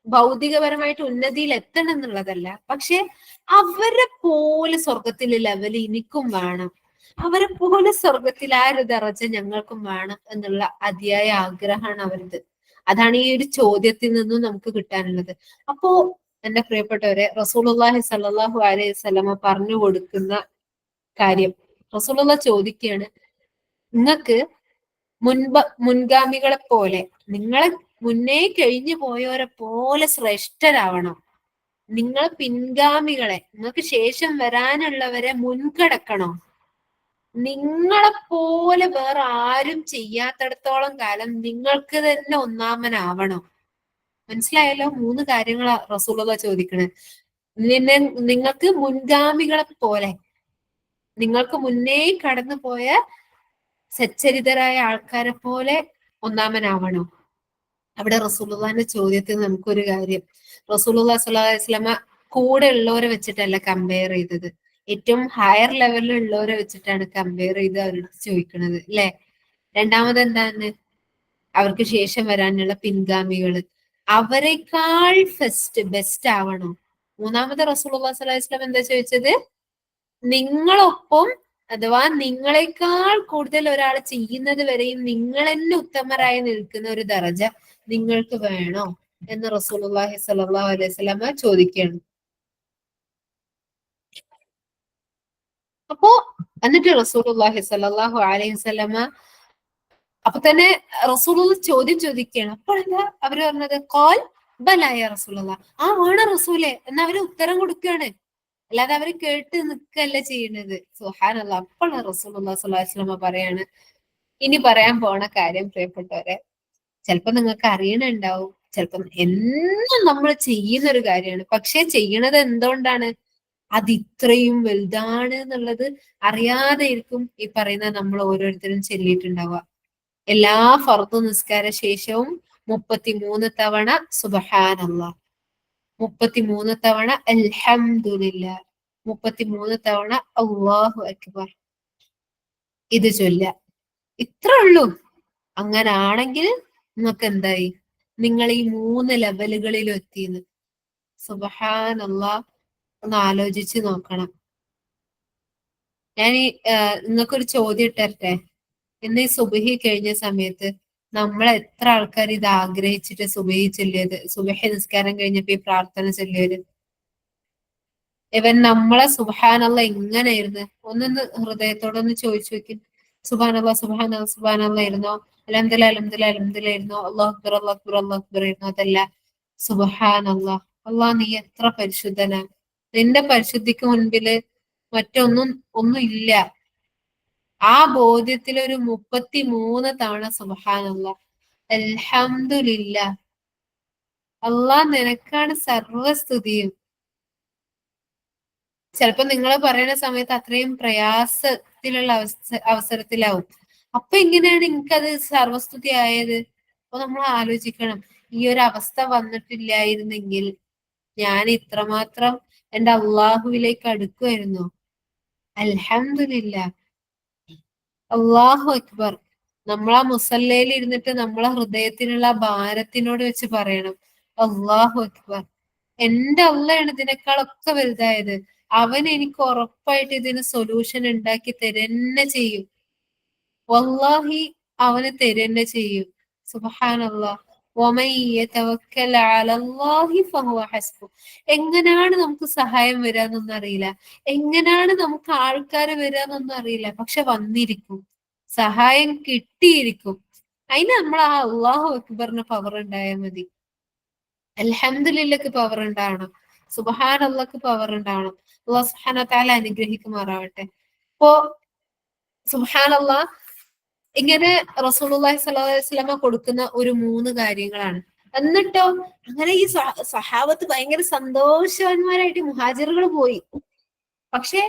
ഭൗതികപരമായിട്ട് ഉന്നതിയിൽ എത്തണം എന്നുള്ളതല്ല, പക്ഷെ അവരെ പോലെ സ്വർഗത്തിലെ ലെവൽ എനിക്കും വേണം, അവരെ പോലെ സ്വർഗത്തിൽ ആ ഒരു ദറജ ഞങ്ങൾക്കും വേണം എന്നുള്ള അതിയായ ആഗ്രഹമാണ് അവരത്. അതാണ് ഈ ഒരു ചോദ്യത്തിൽ നിന്നും നമുക്ക് കിട്ടാനുള്ളത്. അപ്പോ എന്റെ പ്രിയപ്പെട്ടവരെ, റസൂലുള്ളാഹി സ്വല്ലല്ലാഹു അലൈഹി വസല്ലമ പറഞ്ഞു കൊടുക്കുന്ന കാര്യം, റസൂലുള്ള ചോദിക്കുകയാണ്, നിങ്ങൾക്ക് മുൻഗാമികളെ പോലെ, നിങ്ങളെ മുന്നേ കഴിഞ്ഞു പോയവരെ പോലെ ശ്രേഷ്ഠരാവണം. നിങ്ങൾ പിൻഗാമികളെ, നിങ്ങൾക്ക് ശേഷം വരാനുള്ളവരെ മുൻകടക്കണോ? നിങ്ങളെ പോലെ വേറെ ആരും ചെയ്യാത്തിടത്തോളം കാലം നിങ്ങൾക്ക് തന്നെ ഒന്നാമനാവണം. മനസ്സിലായല്ലോ? 3 കാര്യങ്ങളാ റസൂലുള്ള ചോദിക്കണേ. നിങ്ങൾക്ക് മുൻഗാമികളെ പോലെ, നിങ്ങൾക്ക് മുന്നേ കടന്നു പോയ സച്ചരിതരായ ആൾക്കാരെ പോലെ ഒന്നാമനാവണം. അവിടെ റസൂലുള്ളാഹിന്റെ ചോദ്യത്തിൽ നമുക്കൊരു കാര്യം, റസൂലുള്ളാഹി സ്വല്ലല്ലാഹു അലൈഹി വസല്ലമ കൂടെ ഉള്ളവരെ വെച്ചിട്ടല്ല കമ്പയർ ചെയ്തത്, ഏറ്റവും ഹയർ ലെവലിൽ ഉള്ളവരെ വെച്ചിട്ടാണ് കമ്പയർ ചെയ്ത് അവരോട് ചോദിക്കുന്നത്, അല്ലെ? രണ്ടാമത് എന്താണ്? അവർക്ക് ശേഷം വരാനുള്ള പിൻഗാമികള് അവരെക്കാൾ ബെസ്റ്റ് ആവണം. മൂന്നാമത് റസൂലുള്ളാഹി സ്വല്ലല്ലാഹു അലൈഹി വസല്ലം എന്താ ചോദിച്ചത്? നിങ്ങളൊപ്പം, അഥവാ നിങ്ങളെക്കാൾ കൂടുതൽ ഒരാൾ ചെയ്യുന്നത് വരെയും നിങ്ങൾ തന്നെ ഉത്തമരായി നിൽക്കുന്ന ഒരു ദറജ നിങ്ങൾക്ക് വേണോ എന്ന് റസൂലുള്ളാഹി സ്വല്ലല്ലാഹു അലൈഹി വസല്ലമ ചോദിക്കുകയാണ്. അപ്പോ എന്നിട്ട് റസൂലുള്ളാഹി സ്വല്ലല്ലാഹു അലൈഹി വസല്ലമ അപ്പൊ തന്നെ റസൂലുള്ള ചോദ്യം ചോദിക്കുകയാണ്. അപ്പോൾ എന്താ അവര് പറഞ്ഞത്? ഖാൽ ബലാ യാ റസൂലല്ലാഹ്, ആ വേണം റസൂലെ എന്ന് അവര് ഉത്തരം കൊടുക്കുകയാണ്. അല്ലാതെ അവര് കേട്ട് നിൽക്കല്ല ചെയ്യുന്നത്. സുബ്ഹാനല്ലാഹ്. അപ്പോൾ റസൂലുള്ളാഹി സ്വല്ലല്ലാഹു അലൈഹി വസല്ലമ പറയാണ്, ഇനി പറയാൻ പോണ കാര്യം പ്രിയപ്പെട്ടവരെ, ചിലപ്പോ നിങ്ങൾക്ക് അറിയണുണ്ടാവും, ചിലപ്പം എന്നും നമ്മൾ ചെയ്യുന്ന ഒരു കാര്യമാണ്, പക്ഷെ ചെയ്യണത് എന്തുകൊണ്ടാണ്? അത് ഇത്രയും വലുതാണ് എന്നുള്ളത് അറിയാതെ ഇരിക്കും ഈ പറയുന്ന നമ്മൾ ഓരോരുത്തരും ചൊല്ലിയിട്ടുണ്ടാവുക. എല്ലാ ഫർദ് നിസ്കാര ശേഷവും 33 തവണ സുബ്ഹാനല്ലാഹ്, 33 തവണ അൽഹംദുലില്ലാഹ്, 33 തവണ അല്ലാഹു അക്ബർ ഇത് ചൊല്ല. ഇത്ര ഉള്ളൂ. അങ്ങനാണെങ്കിൽ നിങ്ങൾക്ക് എന്തായി? നിങ്ങൾ ഈ 3 ലെവലുകളിലും എത്തിയെന്ന്. സുബ്ഹാനല്ലാഹ്, ഒന്ന് ആലോചിച്ച് നോക്കണം. ഞാൻ നിങ്ങൾക്കൊരു ചോദ്യം ഇട്ടരട്ടെ. ഇന്ന് ഈ സുബഹി കഴിഞ്ഞ സമയത്ത് നമ്മൾ എത്ര ആൾക്കാർ ഇത് ആഗ്രഹിച്ചിട്ട് സുബഹി ചൊല്ലിയത്, സുബഹി നിസ്കാരം കഴിഞ്ഞപ്പോ ഈ പ്രാർത്ഥന ചൊല്ലിയത്? ഇവൻ നമ്മളെ സുബ്ഹാനല്ലാഹ് എങ്ങനെയായിരുന്നു? ഒന്നൊന്ന് ഹൃദയത്തോടൊന്ന് ചോദിച്ചു നോക്കി. സുബ്ഹാനല്ലാഹ് സുബ്ഹാനല്ലാഹ് സുബ്ഹാനല്ലാഹ് ആയിരുന്നോ? അൽഹംദുലില്ലാഹ് അൽഹംദുലില്ലാഹ് അൽഹംദുലില്ലാഹ് ആയിരുന്നോ? അല്ലാഹു അക്ബർ അല്ലാഹു അക്ബർ അല്ലാഹു അക്ബർ ആയിരുന്നോ? അതല്ല, സുബ്ഹാനല്ലാഹ്, അല്ലാഹ് നീ എത്ര പരിശുദ്ധനാ. നിന്റെ പരിശുദ്ധിക്ക് മുൻപില് ഒന്നും ഇല്ല. ആ ബോധ്യത്തിൽ ഒരു 33 തവണ സുബ്ഹാനല്ലാഹ്, അൽഹംദുലില്ലാഹ്, അല്ലാഹ് നിനക്കാണ് സർവസ്തുതിയും. ചിലപ്പോ നിങ്ങൾ പറയുന്ന സമയത്ത് അത്രയും പ്രയാസത്തിലുള്ള അവസരത്തിലാവും. അപ്പൊ എങ്ങനെയാണ് എനിക്കത് സർവസ്തുതി ആയത്? അപ്പൊ നമ്മൾ ആലോചിക്കണം, ഈ ഒരു അവസ്ഥ വന്നിട്ടില്ലായിരുന്നെങ്കിൽ ഞാൻ ഇത്രമാത്രം എന്റെ അള്ളാഹുവിലേക്ക് അടുക്കുമായിരുന്നു. അൽഹംദുലില്ലാഹ്, അള്ളാഹു അക്ബർ. നമ്മളാ മുസല്ലയിൽ ഇരുന്നിട്ട് നമ്മളെ ഹൃദയത്തിലുള്ള ഭാരത്തിനോട് വെച്ച് പറയണം, അള്ളാഹു അക്ബർ. എന്റെ അള്ളയാണ് ഇതിനേക്കാളൊക്കെ വലുതായത്. അവൻ എനിക്ക് ഉറപ്പായിട്ട് ഇതിന് സൊല്യൂഷൻ ഉണ്ടാക്കി തരുന്നെ ചെയ്യും. വല്ലാഹി, അവന് തരുന്നെ ചെയ്യും. സുബ്ഹാനല്ലാഹ്. വമൻ യതവക്കൽ അലല്ലാഹി ഫഹുവ ഹസ്ബു. എങ്ങനെയാണ് നമുക്ക് സഹായം വരാന്നൊന്നും അറിയില്ല, എങ്ങനെയാണ് നമുക്ക് ആൾക്കാര് വരാന്നൊന്നും അറിയില്ല, പക്ഷെ വന്നിരിക്കും, സഹായം കിട്ടിയിരിക്കും. അതിന് നമ്മൾ ആ അള്ളാഹു അക്ബറിന് പവർ ഉണ്ടായാൽ മതി. അൽഹംദുലില്ലക്ക് പവർ ഉണ്ടാവണം. സുബ്ഹാനല്ലാഹ്ക്ക് പവർ ഉണ്ടാവണം. അല്ലാഹു സുബ്ഹാനഹു വ തആല അനുഗ്രഹിക്കുമാറാവട്ടെ. ഇപ്പോ സുബ്ഹാനല്ലാഹ് ഇങ്ങനെ റസൂലുള്ളാഹി സ്വല്ലല്ലാഹു അലൈഹി വസല്ലമ കൊടുക്കുന്ന ഒരു 3 കാര്യങ്ങളാണ്. എന്നിട്ടോ അങ്ങനെ ഈ സഹാബത്ത് ഭയങ്കര സന്തോഷവാന്മാരായിട്ട് മുഹാജിറുകൾ പോയി. പക്ഷെ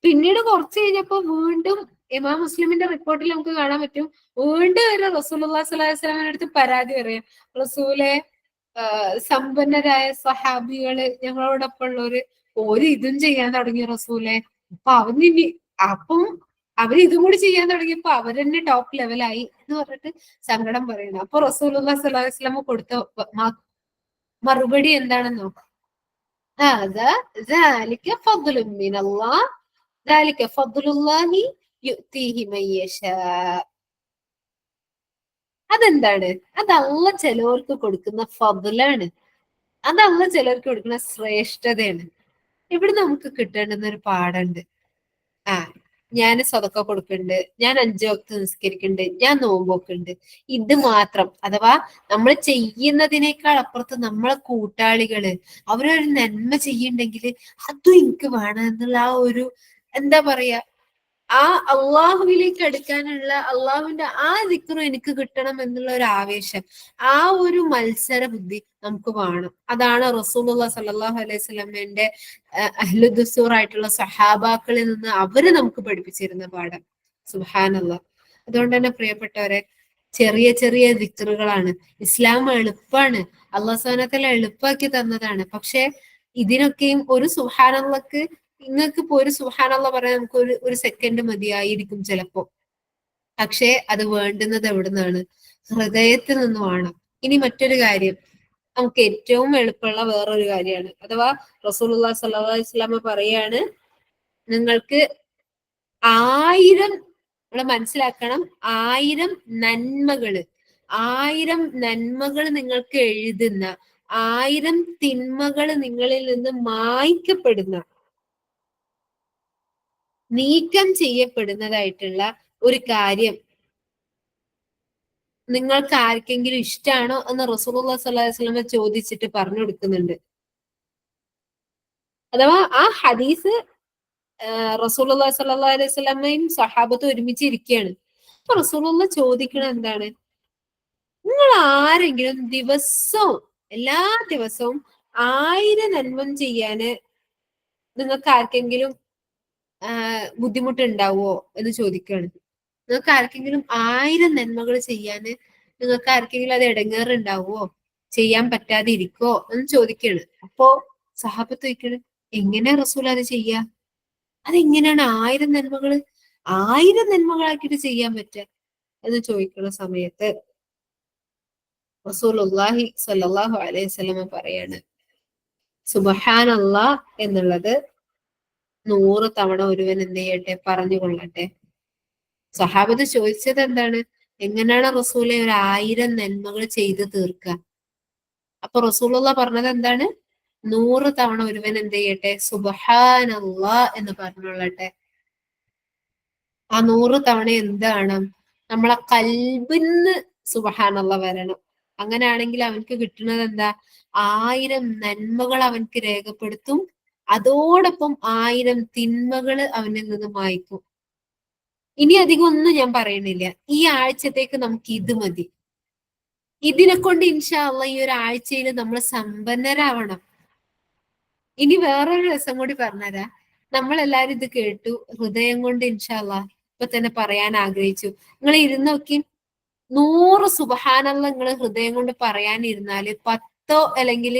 പിന്നീട് കുറച്ച് കഴിഞ്ഞപ്പോ വീണ്ടും ഇമാം മുസ്ലിമിന്റെ റിപ്പോർട്ടിൽ നമുക്ക് കാണാൻ പറ്റും, വീണ്ടും ഒരു റസൂലുള്ളാഹി സ്വല്ലല്ലാഹു അലൈഹി വസല്ലമയുടെ അടുത്ത് പരാതി പറയാം. റസൂലെ, സമ്പന്നരായ സഹാബികള് ഞങ്ങളോടൊപ്പം ഉള്ളവര് ഇതും ചെയ്യാൻ തുടങ്ങി റസൂലെ. അപ്പൊ അപ്പം അവര് ഇതും കൂടി ചെയ്യാൻ തുടങ്ങിയപ്പോ അവരെന്നെ ടോപ്പ് ലെവലായി എന്ന് പറഞ്ഞിട്ട് സങ്കടം പറയണം. അപ്പൊ റസൂലുള്ളാഹി സ്വല്ലല്ലാഹു അലൈഹി വസല്ലമ കൊടുത്ത മറുപടി എന്താണെന്നോ? ذلك فضل من الله ذلك فضل الله يؤتيه من يشاء. അതെന്താണ്? അത് അള്ളാഹ് ചിലവർക്ക് കൊടുക്കുന്ന ഫضലാണ്. അത് അള്ളാഹ് ചിലർക്ക് കൊടുക്കുന്ന ശ്രേഷ്ഠതയാണ്. ഇവിടെ നമുക്ക് കിട്ടേണ്ടുന്ന ഒരു പാഠമുണ്ട്. ആ, ഞാൻ സ്വതക്ക കൊടുക്കുന്നുണ്ട്, ഞാൻ 5 വക്ത് നിസ്കരിക്കുന്നുണ്ട്, ഞാൻ നോമ്പൊക്കുന്നുണ്ട്. ഇത് മാത്രം, അഥവാ നമ്മൾ ചെയ്യുന്നതിനേക്കാൾ അപ്പുറത്ത് നമ്മളെ കൂട്ടാളികള് അവരൊരു നന്മ ചെയ്യണ്ടെങ്കിൽ അതും എനിക്ക് വേണം എന്നുള്ള ആ ഒരു, എന്താ പറയാ, ആ അള്ളാഹുവിലേക്ക് അടുക്കാനുള്ള അള്ളാഹുവിന്റെ ആ ദിക്റും എനിക്ക് കിട്ടണം എന്നുള്ള ഒരു ആവേശം, ആ ഒരു മത്സര ബുദ്ധി നമുക്ക് വേണം. അതാണ് റസൂലുള്ളാഹി സ്വല്ലല്ലാഹു അലൈഹി വസല്ലമയുടെ അഹ്ലുദ്ദുസൂർ ആയിട്ടുള്ള സഹാബാക്കളിൽ നിന്ന് അവര് നമുക്ക് പഠിപ്പിച്ചിരുന്ന പാഠം. സുബ്ഹാനല്ലാഹ്. അതുകൊണ്ട് തന്നെ പ്രിയപ്പെട്ടവരെ, ചെറിയ ചെറിയ ദിക്റുകളാണ്. ഇസ്ലാം എളുപ്പാണ്, അല്ലാഹു സുബ്ഹാനഹു വ തആല എളുപ്പാക്കി തന്നതാണ്. പക്ഷെ ഇതിനൊക്കെയും ഒരു സുബ്ഹാനല്ലാഹ്ക്ക്, നിങ്ങൾക്ക് ഇപ്പൊ ഒരു സുബ്ഹാനല്ലാഹ് പറയാൻ നമുക്ക് ഒരു സെക്കൻഡ് മതിയായിരിക്കും ചിലപ്പോ. പക്ഷെ അത് വേണ്ടുന്നത് എവിടുന്നാണ്? ഹൃദയത്തിൽ നിന്നുമാണ്. ഇനി മറ്റൊരു കാര്യം, നമുക്ക് ഏറ്റവും എളുപ്പമുള്ള വേറൊരു കാര്യമാണ്. അഥവാ റസൂലുള്ളാഹി സ്വല്ലല്ലാഹു അലൈഹി വസല്ലമ പറയാണ്, നിങ്ങൾക്ക് 1000, നമ്മൾ മനസ്സിലാക്കണം, 1000 നന്മകൾ നിങ്ങൾക്ക് എഴുതുന്ന, 1000 തിന്മകൾ നിങ്ങളിൽ നിന്ന് മായ്ക്കപ്പെടുന്ന, നീക്കം ചെയ്യപ്പെടുന്നതായിട്ടുള്ള ഒരു കാര്യം നിങ്ങൾക്ക് ആർക്കെങ്കിലും ഇഷ്ടമാണോ എന്ന് റസൂലുള്ളാഹി സ്വല്ലല്ലാഹു അലൈഹി വസല്ലം ചോദിച്ചിട്ട് പറഞ്ഞു കൊടുക്കുന്നുണ്ട്. അഥവാ ആ ഹദീസ് റസൂലുള്ളാഹി സ്വല്ലല്ലാഹു അലൈഹി വസല്ലമയും സഹാബത്തും ഒരുമിച്ച് ഇരിക്കുകയാണ്. അപ്പൊ റസൂലുള്ളാഹി ചോദിക്കണത് എന്താണ്? നിങ്ങൾ ആരെങ്കിലും ദിവസവും, എല്ലാ ദിവസവും 1000 നന്മ ചെയ്യാന് നിങ്ങൾക്ക് ആർക്കെങ്കിലും ബുദ്ധിമുട്ടുണ്ടാവോ എന്ന് ചോദിക്കുകയാണ്. നിങ്ങൾക്ക് ആർക്കെങ്കിലും 1000 നന്മകൾ ചെയ്യാന് നിങ്ങൾക്ക് ആർക്കെങ്കിലും അത് ഇടങ്ങേറുണ്ടാവോ, ചെയ്യാൻ പറ്റാതെ ഇരിക്കോ എന്ന് ചോദിക്കാണ്. അപ്പോ സഹാബത്ത് ചോദിക്കാണ്, എങ്ങനെയാ റസൂൽ അത് ചെയ്യാ? അതെങ്ങനെയാണ് 1000 നന്മകളാക്കിയിട്ട് ചെയ്യാൻ പറ്റുക? എന്ന് ചോദിക്കുന്ന സമയത്ത് റസൂലുള്ളാഹി സ്വല്ലല്ലാഹു അലൈഹി വസല്ലം പറയാണ്, സുബ്ഹാനല്ലാഹ് എന്നുള്ളത് 100 തവണ ഒരുവൻ എന്ത് ചെയ്യട്ടെ, പറഞ്ഞുകൊള്ളട്ടെ. സഹാബത്ത് ചോദിച്ചത് എന്താണ്? എങ്ങനെയാണ് റസൂലെ 1000 നന്മകൾ ചെയ്തു തീർക്കുക? അപ്പൊ റസൂലുള്ള പറഞ്ഞത് എന്താണ്? 100 തവണ ഒരുവൻ എന്ത് ചെയ്യട്ടെ, സുബ്ഹാനല്ലാഹ് എന്ന് പറഞ്ഞുകൊള്ളട്ടെ. ആ 100 തവണ എന്താണ്? നമ്മളെ കൽബിന്ന് സുബ്ഹാനല്ലാഹ് വരണം. അങ്ങനെയാണെങ്കിൽ അവൻക്ക് കിട്ടുന്നത് എന്താ? 1000 നന്മകൾ അവൻക്ക് രേഖപ്പെടുത്തും. അതോടൊപ്പം 1000 തിന്മകൾ അവനിൽ നിന്ന് മായ്ക്കും. ഇനി അധികം ഒന്നും ഞാൻ പറയുന്നില്ല. ഈ ആഴ്ചത്തേക്ക് നമുക്ക് ഇത് മതി. ഇതിനെ കൊണ്ട് ഇൻഷാ അള്ളാ ഈ ഒരു ആഴ്ചയിൽ നമ്മൾ സമ്പന്നരാവണം. ഇനി വേറൊരു രസം കൂടി പറഞ്ഞുതരാം. നമ്മളെല്ലാരും ഇത് കേട്ടു, ഹൃദയം കൊണ്ട് ഇൻഷാ അള്ളാ ഇപ്പൊ തന്നെ പറയാൻ ആഗ്രഹിച്ചു. നിങ്ങൾ ഇരുന്ന് നോക്കി, 100 സുബ്ഹാനല്ലാഹ് നിങ്ങൾ ഹൃദയം കൊണ്ട് പറയാനിരുന്നാല് 10 അല്ലെങ്കിൽ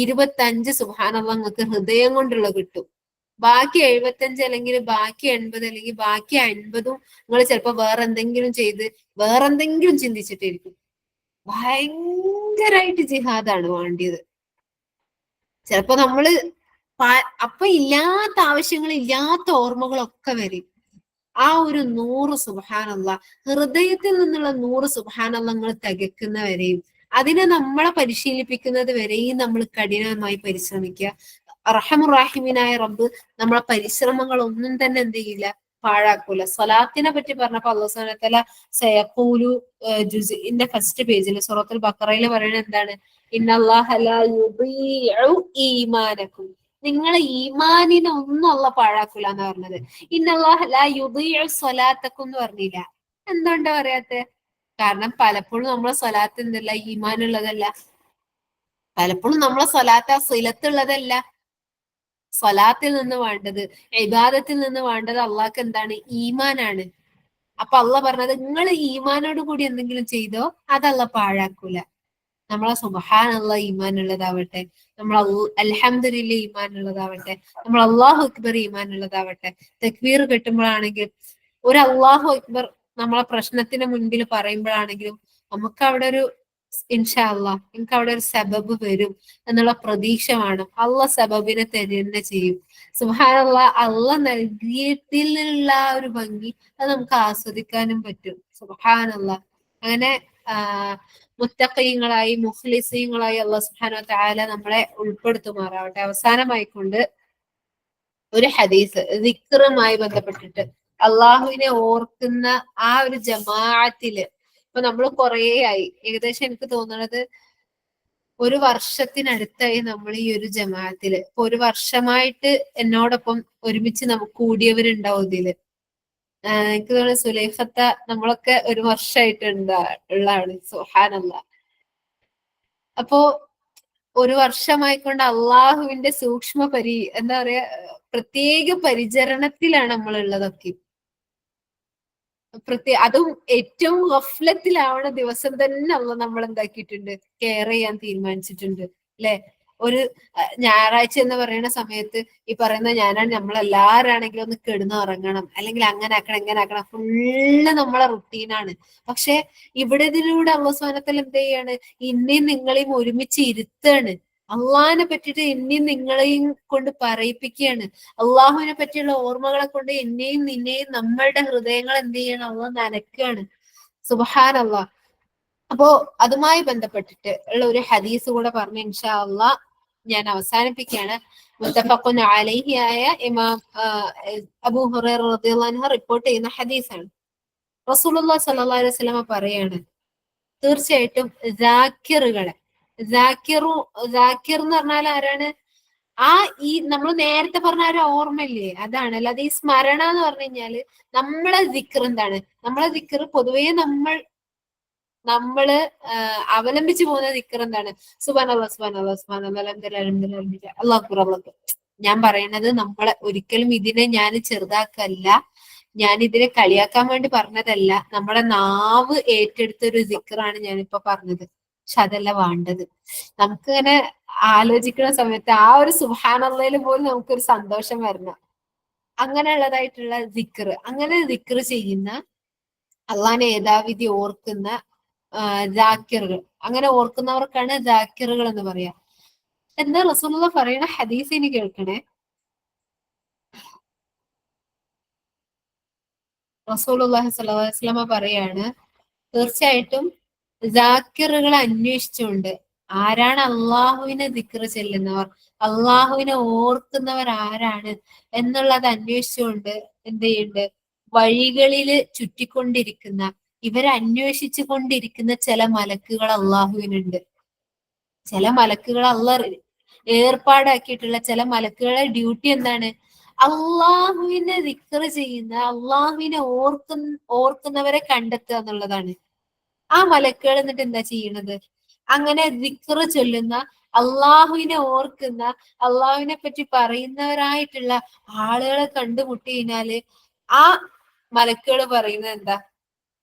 25 സുബ്ഹാനല്ലാഹ് നിങ്ങൾക്ക് ഹൃദയം കൊണ്ടുള്ള കിട്ടും. ബാക്കി 75 അല്ലെങ്കിൽ ബാക്കി 80 അല്ലെങ്കിൽ ബാക്കി 50ഉം നിങ്ങൾ ചിലപ്പോ വേറെ എന്തെങ്കിലും ചെയ്ത് വേറെ എന്തെങ്കിലും ചിന്തിച്ചിട്ടിരിക്കും. ഭയങ്കരായിട്ട് ജിഹാദാണ് വേണ്ടിയത്. ചിലപ്പോ നമ്മള് അപ്പൊ ഇല്ലാത്ത ആവശ്യങ്ങൾ, ഇല്ലാത്ത ഓർമ്മകളൊക്കെ വരും. ആ ഒരു 100 സുബ്ഹാനല്ലാഹ്, ഹൃദയത്തിൽ നിന്നുള്ള 100 സുബ്ഹാനല്ലാഹ് നിങ്ങൾ തികക്കുന്നവരെയും അതിനെ നമ്മളെ പരിശീലിപ്പിക്കുന്നത് വരെയും നമ്മൾ കഠിനമായി പരിശ്രമിക്കുക. അർഹമുറാഹിമീനായ റബ്ബ് നമ്മളെ പരിശ്രമങ്ങൾ ഒന്നും തന്നെ എന്ത് ചെയ്യില്ല, പാഴാക്കൂല. സ്വലാത്തിനെ പറ്റി പറഞ്ഞപ്പോ അല്ലാഹു സുബ്ഹാനഹു വ തആല സയഖൂലു ജുസ്ഇന്റെ ഫസ്റ്റ് പേജിൽ സൂറത്തുൽ ബഖറയിൽ പറയുന്നത് എന്താണ്? ഇന്നല്ലാഹ ലാ യുദീഉ ഈമാനക്കും, നിങ്ങളെ ഈമാനിനെ ഒന്നും അല്ലാഹ് പാഴാക്കൂല എന്ന് പറഞ്ഞത്. ഇന്നല്ലാഹ ലാ യുദീഉ സ്വലാത്തക്കും എന്ന് പറഞ്ഞില്ല. എന്തുകൊണ്ടാ പറയാത്തെ? കാരണം പലപ്പോഴും നമ്മളെ സ്വലാത്ത് എന്തല്ല, ഈമാനുള്ളതല്ല. പലപ്പോഴും നമ്മളെ സ്വലാത്ത് സിലത്തുള്ളതല്ല. സ്വലാത്തിൽ നിന്ന് വേണ്ടത്, ഇബാദത്തിൽ നിന്ന് വേണ്ടത് അള്ളാഹ്ക്ക് എന്താണ്? ഈമാനാണ്. അപ്പൊ അള്ളാഹ് പറഞ്ഞത് നിങ്ങൾ ഈമാനോട് കൂടി എന്തെങ്കിലും ചെയ്തോ, അത് അള്ളാഹ് പാഴാക്കൂല. നമ്മളെ സുബ്ഹാനല്ലാഹ് ഈമാൻ ഉള്ളതാവട്ടെ, നമ്മൾ അൽഹംദുലില്ലാഹ് ഈമാൻ ഉള്ളതാവട്ടെ, നമ്മൾ അല്ലാഹു അക്ബർ ഈമാൻ ഉള്ളതാവട്ടെ. തക്ബീർ കെട്ടുമ്പോഴാണെങ്കിൽ ഒരു അല്ലാഹു അക്ബർ നമ്മളെ പ്രശ്നത്തിന് മുൻപിൽ പറയുമ്പോഴാണെങ്കിലും നമുക്ക് അവിടെ ഒരു ഇൻഷാ അല്ലാഹ് എനിക്ക് അവിടെ ഒരു സബബ് വരും എന്നുള്ള പ്രതീക്ഷ വേണം. അള്ളാഹ് സബബിനെ തരുന്ന ചെയ്യും. സുബ്ഹാനല്ലാഹ്, അള്ളാഹ് നൽകിയതിലുള്ള ഒരു ഭംഗി അത് നമുക്ക് ആസ്വദിക്കാനും പറ്റും. സുബ്ഹാനല്ലാഹ്. അങ്ങനെ മുത്തഖീങ്ങളായി മുഖ്ലിസീങ്ങളായി അല്ലാഹു സുബ്ഹാനഹു വ തആല നമ്മളെ ഉൾപ്പെടുത്തുമാറാവട്ടെ. അവസാനമായിക്കൊണ്ട് ഒരു ഹദീസ് ദിക്റുമായി ബന്ധപ്പെട്ടിട്ട്, അള്ളാഹുവിനെ ഓർക്കുന്ന ആ ഒരു ജമാഅത്തില് ഇപ്പൊ നമ്മൾ കുറേ ആയി, ഏകദേശം എനിക്ക് തോന്നുന്നത് 1 വർഷത്തിനടുത്തായി നമ്മൾ ഈ ഒരു ജമാഅത്തില്. ഇപ്പൊ 1 വർഷമായിട്ട് എന്നോടൊപ്പം ഒരുമിച്ച് നമുക്ക് കൂടിയവരുണ്ടാവും ഇതില്. എനിക്ക് തോന്നുന്നു സുലൈഖത്ത നമ്മളൊക്കെ 1 വർഷമായിട്ട് ഉള്ളതാണ്. സുബ്ഹാനല്ലാഹ്. അപ്പോ 1 വർഷമായിക്കൊണ്ട് അള്ളാഹുവിന്റെ സൂക്ഷ്മ എന്താ പറയാ, പ്രത്യേക പരിചരണത്തിലാണ് നമ്മൾ ഉള്ളതൊക്കെ. അതും ഏറ്റവും ഗഫ്ലത്തിലാവണ ദിവസം തന്നെ അള്ളാഹ് നമ്മൾ എന്താക്കിയിട്ടുണ്ട്, കെയർ ചെയ്യാൻ തീരുമാനിച്ചിട്ടുണ്ട്. അല്ലെ? ഒരു ഞായറാഴ്ച എന്ന് പറയുന്ന സമയത്ത് ഈ പറയുന്ന ഞാനാണ്, നമ്മളെല്ലാവരാണെങ്കിലും ഒന്ന് കിടന്ന് ഉറങ്ങണം, അല്ലെങ്കിൽ അങ്ങനെ ആക്കണം ഇങ്ങനെ ആക്കണം, ഫുള്ള് നമ്മളെ റുട്ടീനാണ്. പക്ഷെ ഇവിടെ ഇതിലൂടെ അല്ലാഹു സുബ്ഹാനഹു വ തആല എന്ത് ചെയ്യാണ്? ഇന്നെയും നിങ്ങളെയും ഒരുമിച്ച് ഇരുത്താണ്. അള്ളാഹിനെ പറ്റിയിട്ട് എന്നെയും നിങ്ങളെയും കൊണ്ട് പറയിപ്പിക്കുകയാണ്. അള്ളാഹുവിനെ പറ്റിയുള്ള ഓർമ്മകളെ കൊണ്ട് എന്നെയും നിന്നെയും നമ്മളുടെ ഹൃദയങ്ങൾ എന്ത് ചെയ്യണം? അള്ളാഹ് നനയ്ക്കുകയാണ്. സുബ്ഹാനല്ലാഹ്. അപ്പോ അതുമായി ബന്ധപ്പെട്ടിട്ട് ഉള്ള ഒരു ഹദീസ് കൂടെ പറഞ്ഞ് ഇൻഷാ അള്ളാഹ് ഞാൻ അവസാനിപ്പിക്കുകയാണ്. മുത്തഫഖുൻ അലൈഹി ആയ ഇമാം അബൂ ഹുറൈറ റളിയല്ലാഹു അൻഹു റിപ്പോർട്ട് ചെയ്യുന്ന ഹദീസാണ്. റസൂലുള്ളാഹി സ്വല്ലല്ലാഹു അലൈഹി വസല്ലമ പറയാണ്, തീർച്ചയായിട്ടും ജാക്കിറുകളെ, ജാക്കിർ എന്ന് പറഞ്ഞാൽ ആരാണ്? ഈ നമ്മൾ നേരത്തെ പറഞ്ഞ ഒരു ഓർമ്മയില്ലേ, അതാണ്. അല്ലാതെ ഈ സ്മരണ എന്ന് പറഞ്ഞു കഴിഞ്ഞാല് നമ്മളെ ദിക്ർ എന്താണ്? നമ്മളെ ദിക്ർ പൊതുവേ നമ്മള് അവലംബിച്ചു പോകുന്ന ദിക്ർ എന്താണ്? സുബ്ഹാനല്ലാഹ് സുബ്ഹാനല്ലാഹ് സുബ്ഹാനല്ലാഹ് അൽഹംദുലില്ലാഹ് അൽഹംദുലില്ലാഹ് അല്ലാഹു അക്ബർ അല്ലാഹു അക്ബർ. ഞാൻ പറയുന്നത് നമ്മളെ ഒരിക്കലും ഇതിനെ ഞാൻ ചെറുതാക്കല്ല, ഞാൻ ഇതിനെ കളിയാക്കാൻ വേണ്ടി പറഞ്ഞതല്ല. നമ്മുടെ നാവ് ഏറ്റെടുത്തൊരു ദിക്റാണ് ഞാനിപ്പോ പറഞ്ഞത്. പക്ഷെ അതല്ല വേണ്ടത്. നമുക്ക് ഇങ്ങനെ ആലോചിക്കുന്ന സമയത്ത് ആ ഒരു സുബ്ഹാനല്ലാഹിൽ പോലും നമുക്കൊരു സന്തോഷം വരണം. അങ്ങനെയുള്ളതായിട്ടുള്ള ദിക്ർ, അങ്ങനെ ദിക്ർ ചെയ്യുന്ന അള്ളാഹിനെ യഥാവിധി ഓർക്കുന്ന ജാക്കിറുകൾ, അങ്ങനെ ഓർക്കുന്നവർക്കാണ് ജാക്കിറുകൾ എന്ന് പറയാ. എന്താ റസൂലുള്ള പറയണ ഹദീസിന് കേൾക്കണേ. റസൂലുള്ളാഹി സ്വല്ലല്ലാഹു അലൈഹി വസല്ലമ പറയാണ്, തീർച്ചയായിട്ടും ജാക്കിറുകളെ അന്വേഷിച്ചുകൊണ്ട്, ആരാണ് അള്ളാഹുവിനെ ദിക്ർ ചെല്ലുന്നവർ, അള്ളാഹുവിനെ ഓർക്കുന്നവർ ആരാണ് എന്നുള്ളത് അന്വേഷിച്ചുകൊണ്ട് എന്ത് ചെയ്യുന്നുണ്ട്, വഴികളില് ചുറ്റിക്കൊണ്ടിരിക്കുന്ന, ഇവരെ അന്വേഷിച്ചു കൊണ്ടിരിക്കുന്ന ചില മലക്കുകൾ അള്ളാഹുവിനുണ്ട്. ചില മലക്കുകൾ അള്ളാഹ് ഏർപ്പാടാക്കിയിട്ടുള്ള ചില മലക്കുകളുടെ ഡ്യൂട്ടി എന്താണ്? അള്ളാഹുവിനെ ദിക്ർ ചെയ്യുന്ന, അള്ളാഹുവിനെ ഓർക്കുന്നവരെ കണ്ടെത്തുക എന്നുള്ളതാണ്. ആ മലക്കുകൾ എന്നിട്ട് എന്താ ചെയ്യണത്? അങ്ങനെ ദിക്ർ ചൊല്ലുന്ന, അള്ളാഹുവിനെ ഓർക്കുന്ന, അള്ളാഹുവിനെ പറ്റി പറയുന്നവരായിട്ടുള്ള ആളുകളെ കണ്ടുമുട്ടി കഴിഞ്ഞാല് ആ മലക്കുകൾ പറയുന്നത് എന്താ?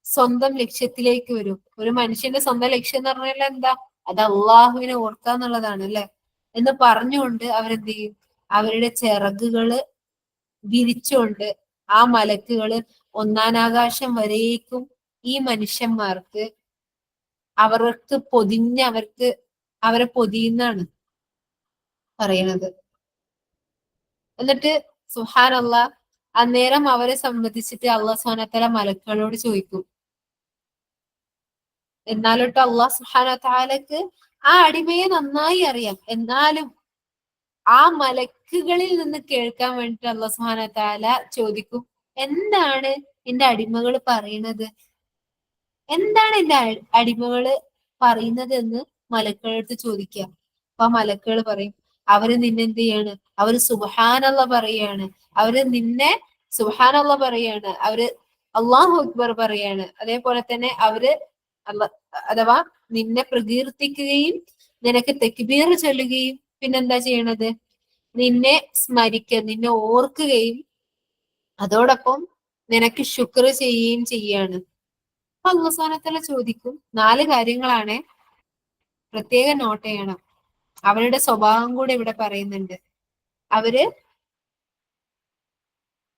സ്വന്തം ലക്ഷ്യത്തിലേക്ക് വരും. ഒരു മനുഷ്യന്റെ സ്വന്തം ലക്ഷ്യം എന്ന് പറഞ്ഞാൽ എന്താ? അത് അള്ളാഹുവിനെ ഓർക്കുക എന്നുള്ളതാണ് അല്ലെ എന്ന് പറഞ്ഞുകൊണ്ട് അവരെന്ത് ചെയ്യും? അവരുടെ ചിറകുകള് വിരിച്ചുകൊണ്ട് ആ മലക്കുകള് ഒന്നാനാകാശം വരേക്കും ഈ മനുഷ്യന്മാർക്ക് അവർക്ക് പൊതിഞ്ഞ് അവരെ പൊതിയുന്നാണ് പറയണത്. എന്നിട്ട് സുബ്ഹാനല്ലാഹ്, അന്നേരം അവരെ സംബന്ധിച്ചിട്ട് അള്ളാഹു സുബ്ഹാനഹു വ തആല മലക്കുകളോട് ചോദിക്കും. എന്നാലിട്ട് അള്ളാഹു സുബ്ഹാനഹു വ തആലക്ക് ആ അടിമയെ നന്നായി അറിയാം. എന്നാലും ആ മലക്കുകളിൽ നിന്ന് കേൾക്കാൻ വേണ്ടിട്ട് അള്ളാഹു സുബ്ഹാനഹു വ തആല ചോദിക്കും, എന്താണ് എന്റെ അടിമകൾ പറയുന്നത്, എന്താണ് എന്റെ അടിമകള് പറയുന്നത് എന്ന് മലക്കുകളടുത്ത് ചോദിക്കുക. അപ്പൊ മലക്കുകൾ പറയും, അവര് നിന്നെ എന്ത് ചെയ്യാണ്? അവര് സുബ്ഹാനല്ലാഹ് പറയാണ്, അവര് നിന്നെ സുബ്ഹാനല്ലാഹ് പറയാണ്, അവര് അല്ലാഹു അക്ബർ പറയാണ്. അതേപോലെ തന്നെ അവര് അഥവാ നിന്നെ പ്രകീർത്തിക്കുകയും നിനക്ക് തക്ബീർ ചൊല്ലുകയും പിന്നെന്താ ചെയ്യണത്? നിന്നെ നിന്നെ ഓർക്കുകയും അതോടൊപ്പം നിനക്ക് ശുക്ർ ചെയ്യുകയും ചെയ്യാണ്. അല്ലാഹു സുബ്ഹാനഹു വ തആല ചോദിക്കും. 4 കാര്യങ്ങളാണ്, പ്രത്യേകം നോട്ട് ചെയ്യണം. അവരുടെ സ്വഭാവം കൂടെ ഇവിടെ പറയുന്നുണ്ട്. അവര്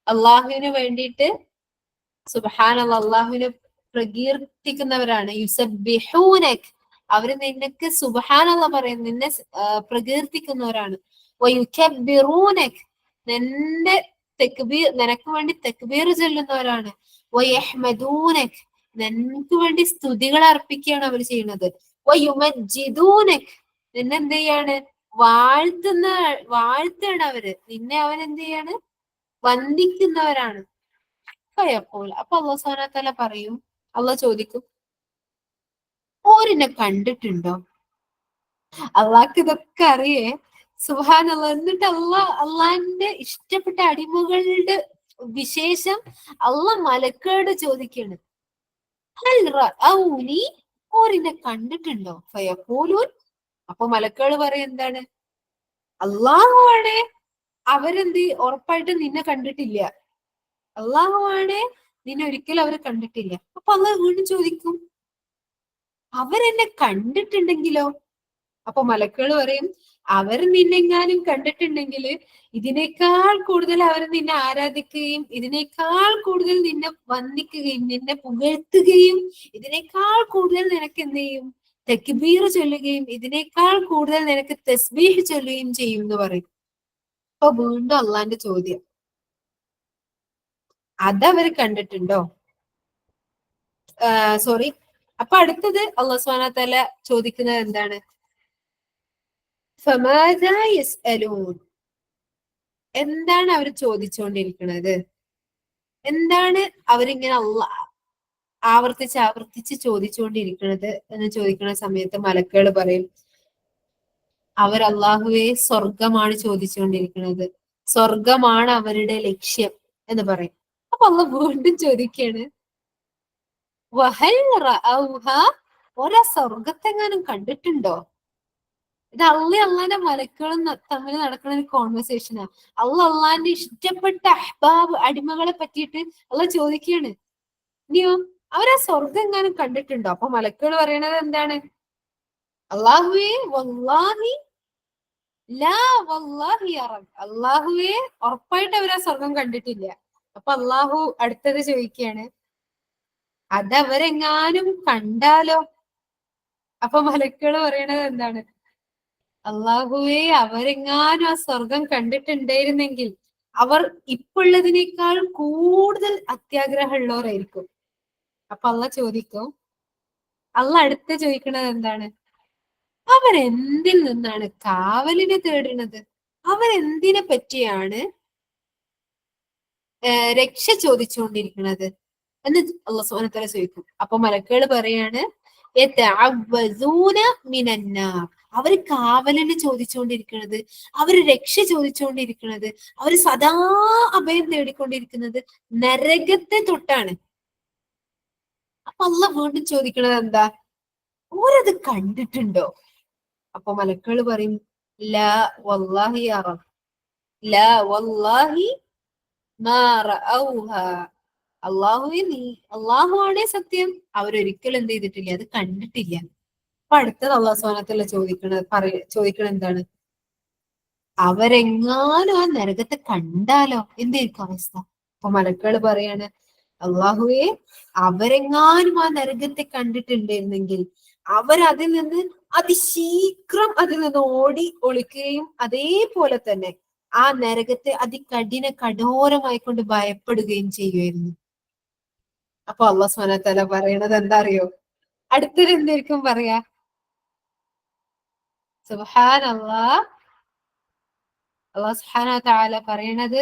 അള്ളാഹുവിന് വേണ്ടിയിട്ട് സുബ്ഹാനല്ലാഹ്, അള്ളാഹുവിനെ പ്രകീർത്തിക്കുന്നവരാണ്. യുസബ്ബിഹൂനക്, അവര് നിനക്ക് സുബ്ഹാനല്ലാഹ് പറയും, നിന്നെ പ്രകീർത്തിക്കുന്നവരാണ്. വയുകബ്ബിറൂനക്, നിന്റെ നിനക്ക് വേണ്ടി തക്ബീർ ചൊല്ലുന്നവരാണ്. വയഹ്മദൂനക്, നിനക്ക് വേണ്ടി സ്തുതികൾ അർപ്പിക്കുകയാണ് അവർ ചെയ്യുന്നത്. വയുമജ്ജിദൂനക്, നിന്നെ എന്ത് ചെയ്യാണ്? വാഴ്ത്താണ് അവര്, നിന്നെ അവരെന്ത് ചെയ്യാണ്? വന്ദിക്കുന്നവരാണ്. ഫയഖൂൽ, അപ്പൊ അല്ലാഹു സുബ്ഹാനഹു വ തആല പറയും, അള്ളാഹ് ചോദിക്കും, ഓരെന്നെ കണ്ടിട്ടുണ്ടോ? അള്ളാഹ്ക്ക് ഇതൊക്കെ അറിയേ, സുബ്ഹാനല്ലാഹ്. എന്നിട്ട് അള്ളാഹിന്റെ ഇഷ്ടപ്പെട്ട അടിമകളുടെ വിശേഷം അള്ളാഹ് മലക്കുകളോട് ചോദിക്കാണ്, ഹൽ റഅൗനി, ഓരെന്നെ കണ്ടിട്ടുണ്ടോ? ഫയഖൂലൂൻ, അപ്പൊ മലക്കുകൾ പറയും എന്താണ്? അള്ളാഹു ആണ്, അവരെന്ത് ഉറപ്പായിട്ടും നിന്നെ കണ്ടിട്ടില്ല. അള്ളാഹു ആണ്, നിന്നെ ഒരിക്കലും അവര് കണ്ടിട്ടില്ല. അപ്പൊ അള്ളാഹ് വീണ്ടും ചോദിക്കും, അവരെന്നെ കണ്ടിട്ടുണ്ടെങ്കിലോ? അപ്പൊ മലക്കുകൾ പറയും, അവർ നിന്നെങ്ങാനും കണ്ടിട്ടുണ്ടെങ്കിൽ ഇതിനേക്കാൾ കൂടുതൽ അവർ നിന്നെ ആരാധിക്കുകയും ഇതിനേക്കാൾ കൂടുതൽ നിന്നെ വന്ദിക്കുകയും നിന്നെ പുകഴ്ത്തുകയും ഇതിനേക്കാൾ കൂടുതൽ നിനക്ക് എന്ത് ചെയ്യും? തക്ബീർ ചൊല്ലുകയും ഇതിനേക്കാൾ കൂടുതൽ നിനക്ക് തസ്ബീഹ് ചൊല്ലുകയും ചെയ്യും എന്ന് പറയും. അപ്പൊ വീണ്ടും അള്ളാന്റെ ചോദ്യം, അതവര് കണ്ടിട്ടുണ്ടോ? സോറി. അപ്പൊ അടുത്തത് അല്ലാഹു സുബ്ഹാനഹു വ തആല ചോദിക്കുന്നത് എന്താണ്? ഫമാദാ യസ്അലൂൻ, എന്താണ് അവർ ചോദിച്ചുകൊണ്ടിരിക്കുന്നത്? എന്താണ് അവരിങ്ങനെ ആവർത്തിച്ച് ചോദിച്ചുകൊണ്ടിരിക്കുന്നത് എന്ന് ചോദിക്കുന്ന സമയത്ത് മലക്കുകൾ പറയും, അവർ അള്ളാഹുവെ സ്വർഗമാണ് ചോദിച്ചുകൊണ്ടിരിക്കുന്നത്, സ്വർഗമാണ് അവരുടെ ലക്ഷ്യം എന്ന് പറയും. അപ്പൊ അള്ളാഹ് വീണ്ടും ചോദിക്കാണ്, വഹൽ റഅൗഹാ, ഒരാ സ്വർഗത്തെങ്ങാനും കണ്ടിട്ടുണ്ടോ? ഇത് അള്ളാന്റെ മലക്കുകളും തമ്മിൽ നടക്കുന്ന ഒരു കോൺവെർസേഷനാ. അള്ളാന്റെ ഇഷ്ടപ്പെട്ട അഹ്ബാബ് അടിമകളെ പറ്റിയിട്ട് ചോദിക്കുകയാണ്. ഇനിയോ അവരാ സ്വർഗം എങ്ങാനും കണ്ടിട്ടുണ്ടോ? അപ്പൊ മലക്കുകൾ പറയണത് എന്താണ്? അള്ളാഹുവേ വല്ലാഹി ലാ വല്ലാഹി യാ റബ്ബ്, അള്ളാഹുവേ ഉറപ്പായിട്ട് അവരാ സ്വർഗം കണ്ടിട്ടില്ല. അപ്പൊ അള്ളാഹു അടുത്തത് ചോദിക്കുകയാണ്, അതവരെങ്ങാനും കണ്ടാലോ? അപ്പൊ മലക്കുകൾ പറയണത് എന്താണ്? അള്ളാഹുവേ, അവരെങ്ങാനും ആ സ്വർഗം കണ്ടിട്ടുണ്ടായിരുന്നെങ്കിൽ അവർ ഇപ്പോഴുള്ളതിനേക്കാൾ കൂടുതൽ അത്യാഗ്രഹമുള്ളവരായിരിക്കും. അപ്പൊ ചോദിക്കും, അടുത്ത ചോദിക്കണത് എന്താണ്? അവരെന്തിൽ നിന്നാണ് കാവലിനെ തേടുന്നത്? അവരെന്തിനെ പറ്റിയാണ് രക്ഷ ചോദിച്ചുകൊണ്ടിരിക്കുന്നത് എന്ന് അള്ളാഹു സുബ്ഹാനഹു വ തആല ചോദിക്കും. അപ്പൊ മലക്കുകൾ പറയാണ്, അവര് കാവലിന് ചോദിച്ചുകൊണ്ടിരിക്കുന്നത്, അവര് രക്ഷ ചോദിച്ചുകൊണ്ടിരിക്കുന്നത്, അവര് സദാ അഭയം തേടിക്കൊണ്ടിരിക്കുന്നത് നരകത്തെ തൊട്ടാണ്. അപ്പൊ അള്ളാഹ് വീണ്ടും ചോദിക്കണത് എന്താ? ഓരത് കണ്ടിട്ടുണ്ടോ? അപ്പൊ മലക്കുകൾ പറയും, ലാ വല്ലാഹി യാ റബ്ബ്, ലാ വല്ലാഹി മാ റഅൗഹാ. അള്ളാഹുവാണേ സത്യം, അവരൊരിക്കലും എന്ത് ചെയ്തിട്ടില്ല, അത് കണ്ടിട്ടില്ല. അപ്പൊ അടുത്തത് അള്ളാഹു സുബ്ഹാനഹു വ തആല ചോദിക്കണ എന്താണ്? അവരെങ്ങാനും ആ നരകത്തെ കണ്ടാലോ എന്തായിരിക്കും അവസ്ഥ? അപ്പൊ മലക്കുകൾ പറയാണ്, അള്ളാഹുവേ, അവരെങ്ങാനും ആ നരകത്തെ കണ്ടിട്ടുണ്ടായിരുന്നെങ്കിൽ അവരതിൽ നിന്ന് അതിശീഘ്രം അതിൽ നിന്ന് ഓടി ഒളിക്കുകയും അതേപോലെ തന്നെ ആ നരകത്തെ കഠോരമായിക്കൊണ്ട് ഭയപ്പെടുകയും ചെയ്യുമായിരുന്നു. അപ്പൊ അള്ളാഹു സുബ്ഹാനഹു വ തആല പറയണത് എന്താ അറിയോ? അടുത്തത് എന്തായിരിക്കും പറയാ? സുബ്ഹാനല്ലാഹ്, അള്ളാഹു സുബ്ഹാനഹു വ തആല പറയണത്,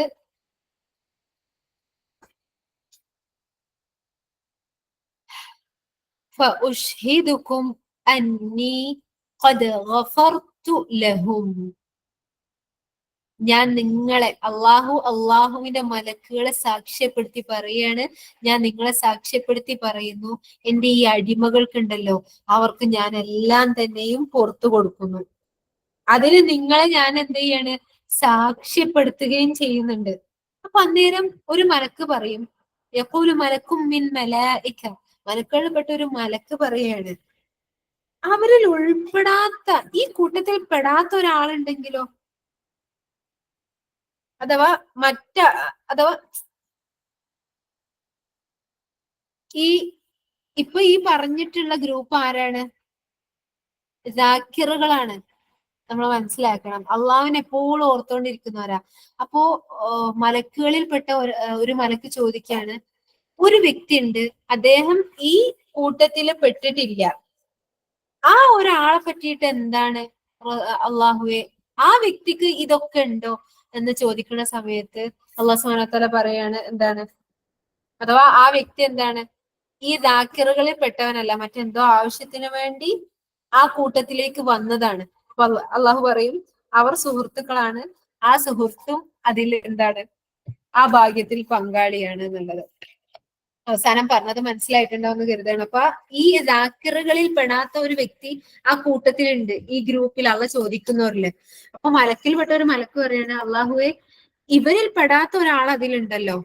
ഫഉഷ്ഹിദുകും അന്നീ ഖദ് ഗഫർതു ലഹും. ഞാൻ നിങ്ങളെ, അള്ളാഹുവിന്റെ മലക്കുകളെ സാക്ഷ്യപ്പെടുത്തി പറയാണ്, ഞാൻ നിങ്ങളെ സാക്ഷ്യപ്പെടുത്തി പറയുന്നു, എന്റെ ഈ അടിമകൾക്കുണ്ടല്ലോ, അവർക്ക് ഞാൻ എല്ലാം തന്നെയും പുറത്തു കൊടുക്കുന്നു. അതിന് നിങ്ങളെ ഞാൻ എന്ത് ചെയ്യാണ്? സാക്ഷ്യപ്പെടുത്തുകയും ചെയ്യുന്നുണ്ട്. അപ്പൊ അന്നേരം ഒരു മലക്ക് പറയും, യഖൂലു മലക്കും മിൻ മലായിക, മലക്കുകളിൽപ്പെട്ട ഒരു മലക്ക് പറയാണ്, അവരിൽ ഉൾപ്പെടാത്ത, ഈ കൂട്ടത്തിൽ പെടാത്ത ഒരാളുണ്ടെങ്കിലോ, അഥവാ അഥവാ ഈ ഇപ്പൊ ഈ പറഞ്ഞിട്ടുള്ള ഗ്രൂപ്പ് ആരാണ്? ജാക്കിറുകളാണ്. നമ്മൾ മനസ്സിലാക്കണം, അള്ളാഹുവിനെ എപ്പോഴും ഓർത്തുകൊണ്ടിരിക്കുന്നവരാ. അപ്പോ മലക്കുകളിൽപ്പെട്ട ഒരു മലക്ക് ചോദിക്കാണ്, ഒരു വ്യക്തി ഉണ്ട്, അദ്ദേഹം ഈ കൂട്ടത്തില് പെട്ടിട്ടില്ല, ആ ഒരാളെ പറ്റിയിട്ട് എന്താണ് അള്ളാഹുവെ, ആ വ്യക്തിക്ക് ഇതൊക്കെ ഉണ്ടോ എന്ന് ചോദിക്കുന്ന സമയത്ത് അള്ളാഹു സുബ്ഹാനഹു വ തആല പറയാണ് എന്താണ്? അഥവാ ആ വ്യക്തി എന്താണ്? ഈ ദാക്കിറുകളിൽ പെട്ടവനല്ല, മറ്റെന്തോ ആവശ്യത്തിന് വേണ്ടി ആ കൂട്ടത്തിലേക്ക് വന്നതാണ്. അപ്പൊ അള്ളാഹു പറയും, അവർ സുഹൃത്തുക്കളാണ്, ആ സുഹൃത്തും അതിൽ എന്താണ്? ആ ഭാഗ്യത്തിൽ പങ്കാളിയാണ് എന്നുള്ളത്. അവസാനം പറഞ്ഞത് മനസ്സിലായിട്ടുണ്ടാവുമെന്ന് കരുതാണ്. അപ്പൊ ഈ ദാക്കിറുകളിൽ പെടാത്ത ഒരു വ്യക്തി ആ കൂട്ടത്തിലുണ്ട്, ഈ ഗ്രൂപ്പിൽ അള്ള ചോദിക്കുന്നവരില്. അപ്പൊ മലക്കിൽപ്പെട്ട ഒരു മലക്ക് പറയാണ്, അള്ളാഹുവെ, ഇവരിൽ പെടാത്ത ഒരാൾ അതിലുണ്ടല്ലോ,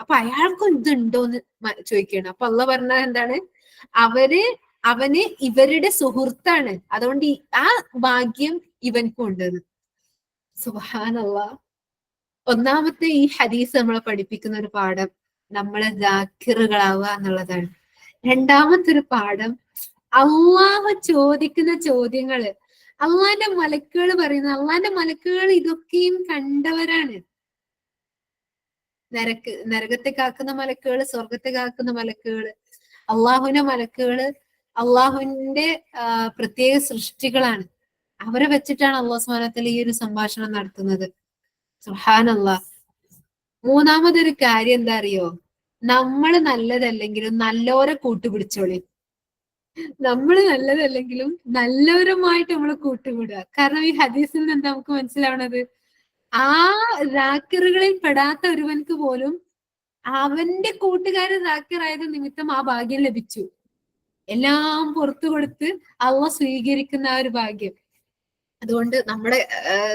അപ്പൊ അയാൾക്കും ഇതുണ്ടോന്ന് ചോദിക്കുകയാണ്. അപ്പൊ അള്ള പറഞ്ഞത് എന്താണ്? അവന് ഇവരുടെ സുഹൃത്താണ്, അതുകൊണ്ട് ആ ഭാഗ്യം ഇവൻക്കും ഉണ്ടെന്ന്. സുബ്ഹാനല്ലാഹ്. ഒന്നാമത്തെ ഈ ഹദീസ് നമ്മളെ പഠിപ്പിക്കുന്ന ഒരു പാഠം നമ്മളെ ദാക്കിറുകളാവുക എന്നുള്ളതാണ്. രണ്ടാമത്തെ ഒരു പാഠം, അള്ളാഹു ചോദിക്കുന്ന ചോദ്യങ്ങള്, അള്ളാന്റെ മലക്കുകൾ പറയുന്ന, അള്ളാന്റെ മലക്കുകൾ ഇതൊക്കെയും കണ്ടവരാണ്. നരകത്തെ കാക്കുന്ന മലക്കുകള്, സ്വർഗത്തെ കാക്കുന്ന മലക്കുകള്, അള്ളാഹുവിന്റെ മലക്കുകള് അള്ളാഹുവിന്റെ പ്രത്യേക സൃഷ്ടികളാണ്. അവരെ വെച്ചിട്ടാണ് അള്ളാഹു സുബ്ഹാനഹു വ തആല ഈ ഒരു സംഭാഷണം നടത്തുന്നത്. സുബ്ഹാനല്ലാഹ്. മൂന്നാമതൊരു കാര്യം എന്താ അറിയോ? നമ്മള് നല്ലതല്ലെങ്കിലും നല്ലോരെ കൂട്ടുപിടിച്ചോളി. നമ്മള് നല്ലതല്ലെങ്കിലും നല്ലവരുമായിട്ട് നമ്മൾ കൂട്ടുകൂടുക. കാരണം ഈ ഹദീസിൽ നിന്ന് എന്താ നമുക്ക് മനസ്സിലാവണത്? ആ ദാക്കിറുകളിൽ പെടാത്ത ഒരുവൻക്ക് പോലും അവന്റെ കൂട്ടുകാരൻ ദാക്കിറായത് നിമിത്തം ആ ഭാഗ്യം ലഭിച്ചു. എല്ലാം പുറത്തു കൊടുത്ത് അള്ളാഹ് സ്വീകരിക്കുന്ന ആ ഒരു ഭാഗ്യം. അതുകൊണ്ട് നമ്മുടെ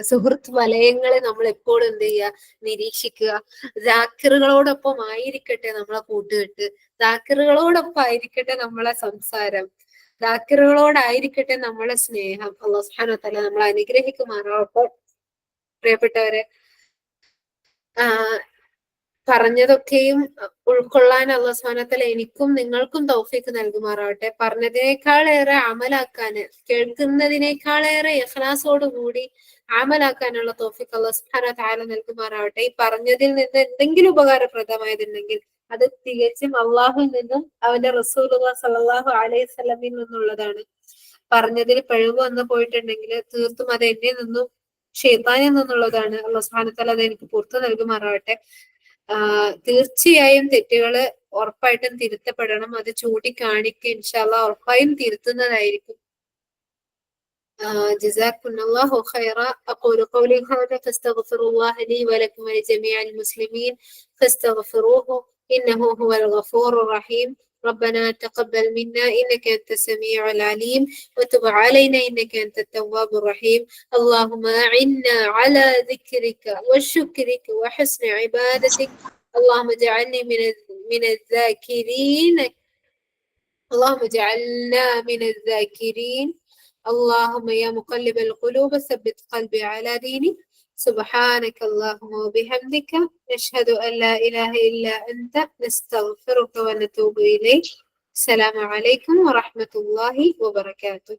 സുഹൃത്ത് വലയങ്ങളെ നമ്മൾ എപ്പോഴും എന്ത് ചെയ്യുക? നിരീക്ഷിക്കുക. ദാക്കിറുകളോടൊപ്പം ആയിരിക്കട്ടെ നമ്മളെ കൂട്ടുകെട്ട്, ദാക്കിറുകളോടൊപ്പം ആയിരിക്കട്ടെ നമ്മളെ സംസാരം, ദാക്കിറുകളോടായിരിക്കട്ടെ നമ്മളെ സ്നേഹം. അല്ലാഹു സുബ്ഹാനഹു വ തആല നമ്മളെ അനുഗ്രഹിക്കുമാറാവട്ടെ. പ്രിയപ്പെട്ടവരെ, പറഞ്ഞതൊക്കെയും ഉൾക്കൊള്ളാൻ അല്ലാഹു സുബ്ഹാനഹു വ തആല എനിക്കും നിങ്ങൾക്കും തൗഫീഖ് നൽകുമാറാവട്ടെ. പറഞ്ഞതിനേക്കാളേറെ അമലാക്കാന്, കേൾക്കുന്നതിനേക്കാളേറെ ഇഖ്ലാസോടുകൂടി അമലാക്കാനുള്ള തൗഫീഖ് അല്ലാഹു സുബ്ഹാനഹു വ തആല നൽകുമാറാവട്ടെ. ഈ പറഞ്ഞതിൽ നിന്ന് എന്തെങ്കിലും ഉപകാരപ്രദമായതുണ്ടെങ്കിൽ അത് തികച്ചും അള്ളാഹുവിൽ നിന്നും അവന്റെ റസൂലുള്ളാഹി സ്വല്ലല്ലാഹു അലൈഹി വസല്ലമയിൽ നിന്നുള്ളതാണ്. പറഞ്ഞതിൽ പിഴവ് വന്നു പോയിട്ടുണ്ടെങ്കിൽ തീർത്തും അത് എന്നിൽ നിന്നും ശൈത്താനിൽ നിന്നുള്ളതാണ്. അല്ലാഹു സുബ്ഹാനഹു വ തആല അത് എനിക്ക് പുറത്തു നൽകുമാറാവട്ടെ. തീർച്ചയായും തെറ്റുകള് ഉറപ്പായിട്ടും തിരുത്തപ്പെടണം. അത് ചൂണ്ടിക്കാണിക്കുക ഇൻഷാ അല്ലാഹ് ഉറപ്പായും തിരുത്തുന്നതായിരിക്കും. جزاكم الله خيرا. أقول قولي هذا فاستغفر الله لي ولكم ولجميع المسلمين فاستغفروه إنه هو الغفور الرحيم. ربنا تقبل منا إنك أنت السميع العليم وتب علينا إنك أنت التواب الرحيم. اللهم أعنا على ذكرك وشكرك وحسن عبادتك. اللهم اجعلني من الذاكرين. اللهم اجعلنا من الذاكرين. اللهم يا مقلب القلوب ثبت قلبي على دينك. سبحانك اللهم وبحمدك نشهد أن لا إله إلا أنت نستغفرك ونتوب إليك. السلام عليكم ورحمة الله وبركاته.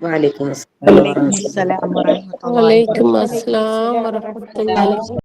وعليكم السلام ورحمة الله وعليكم وبركاته. السلام ورحمة الله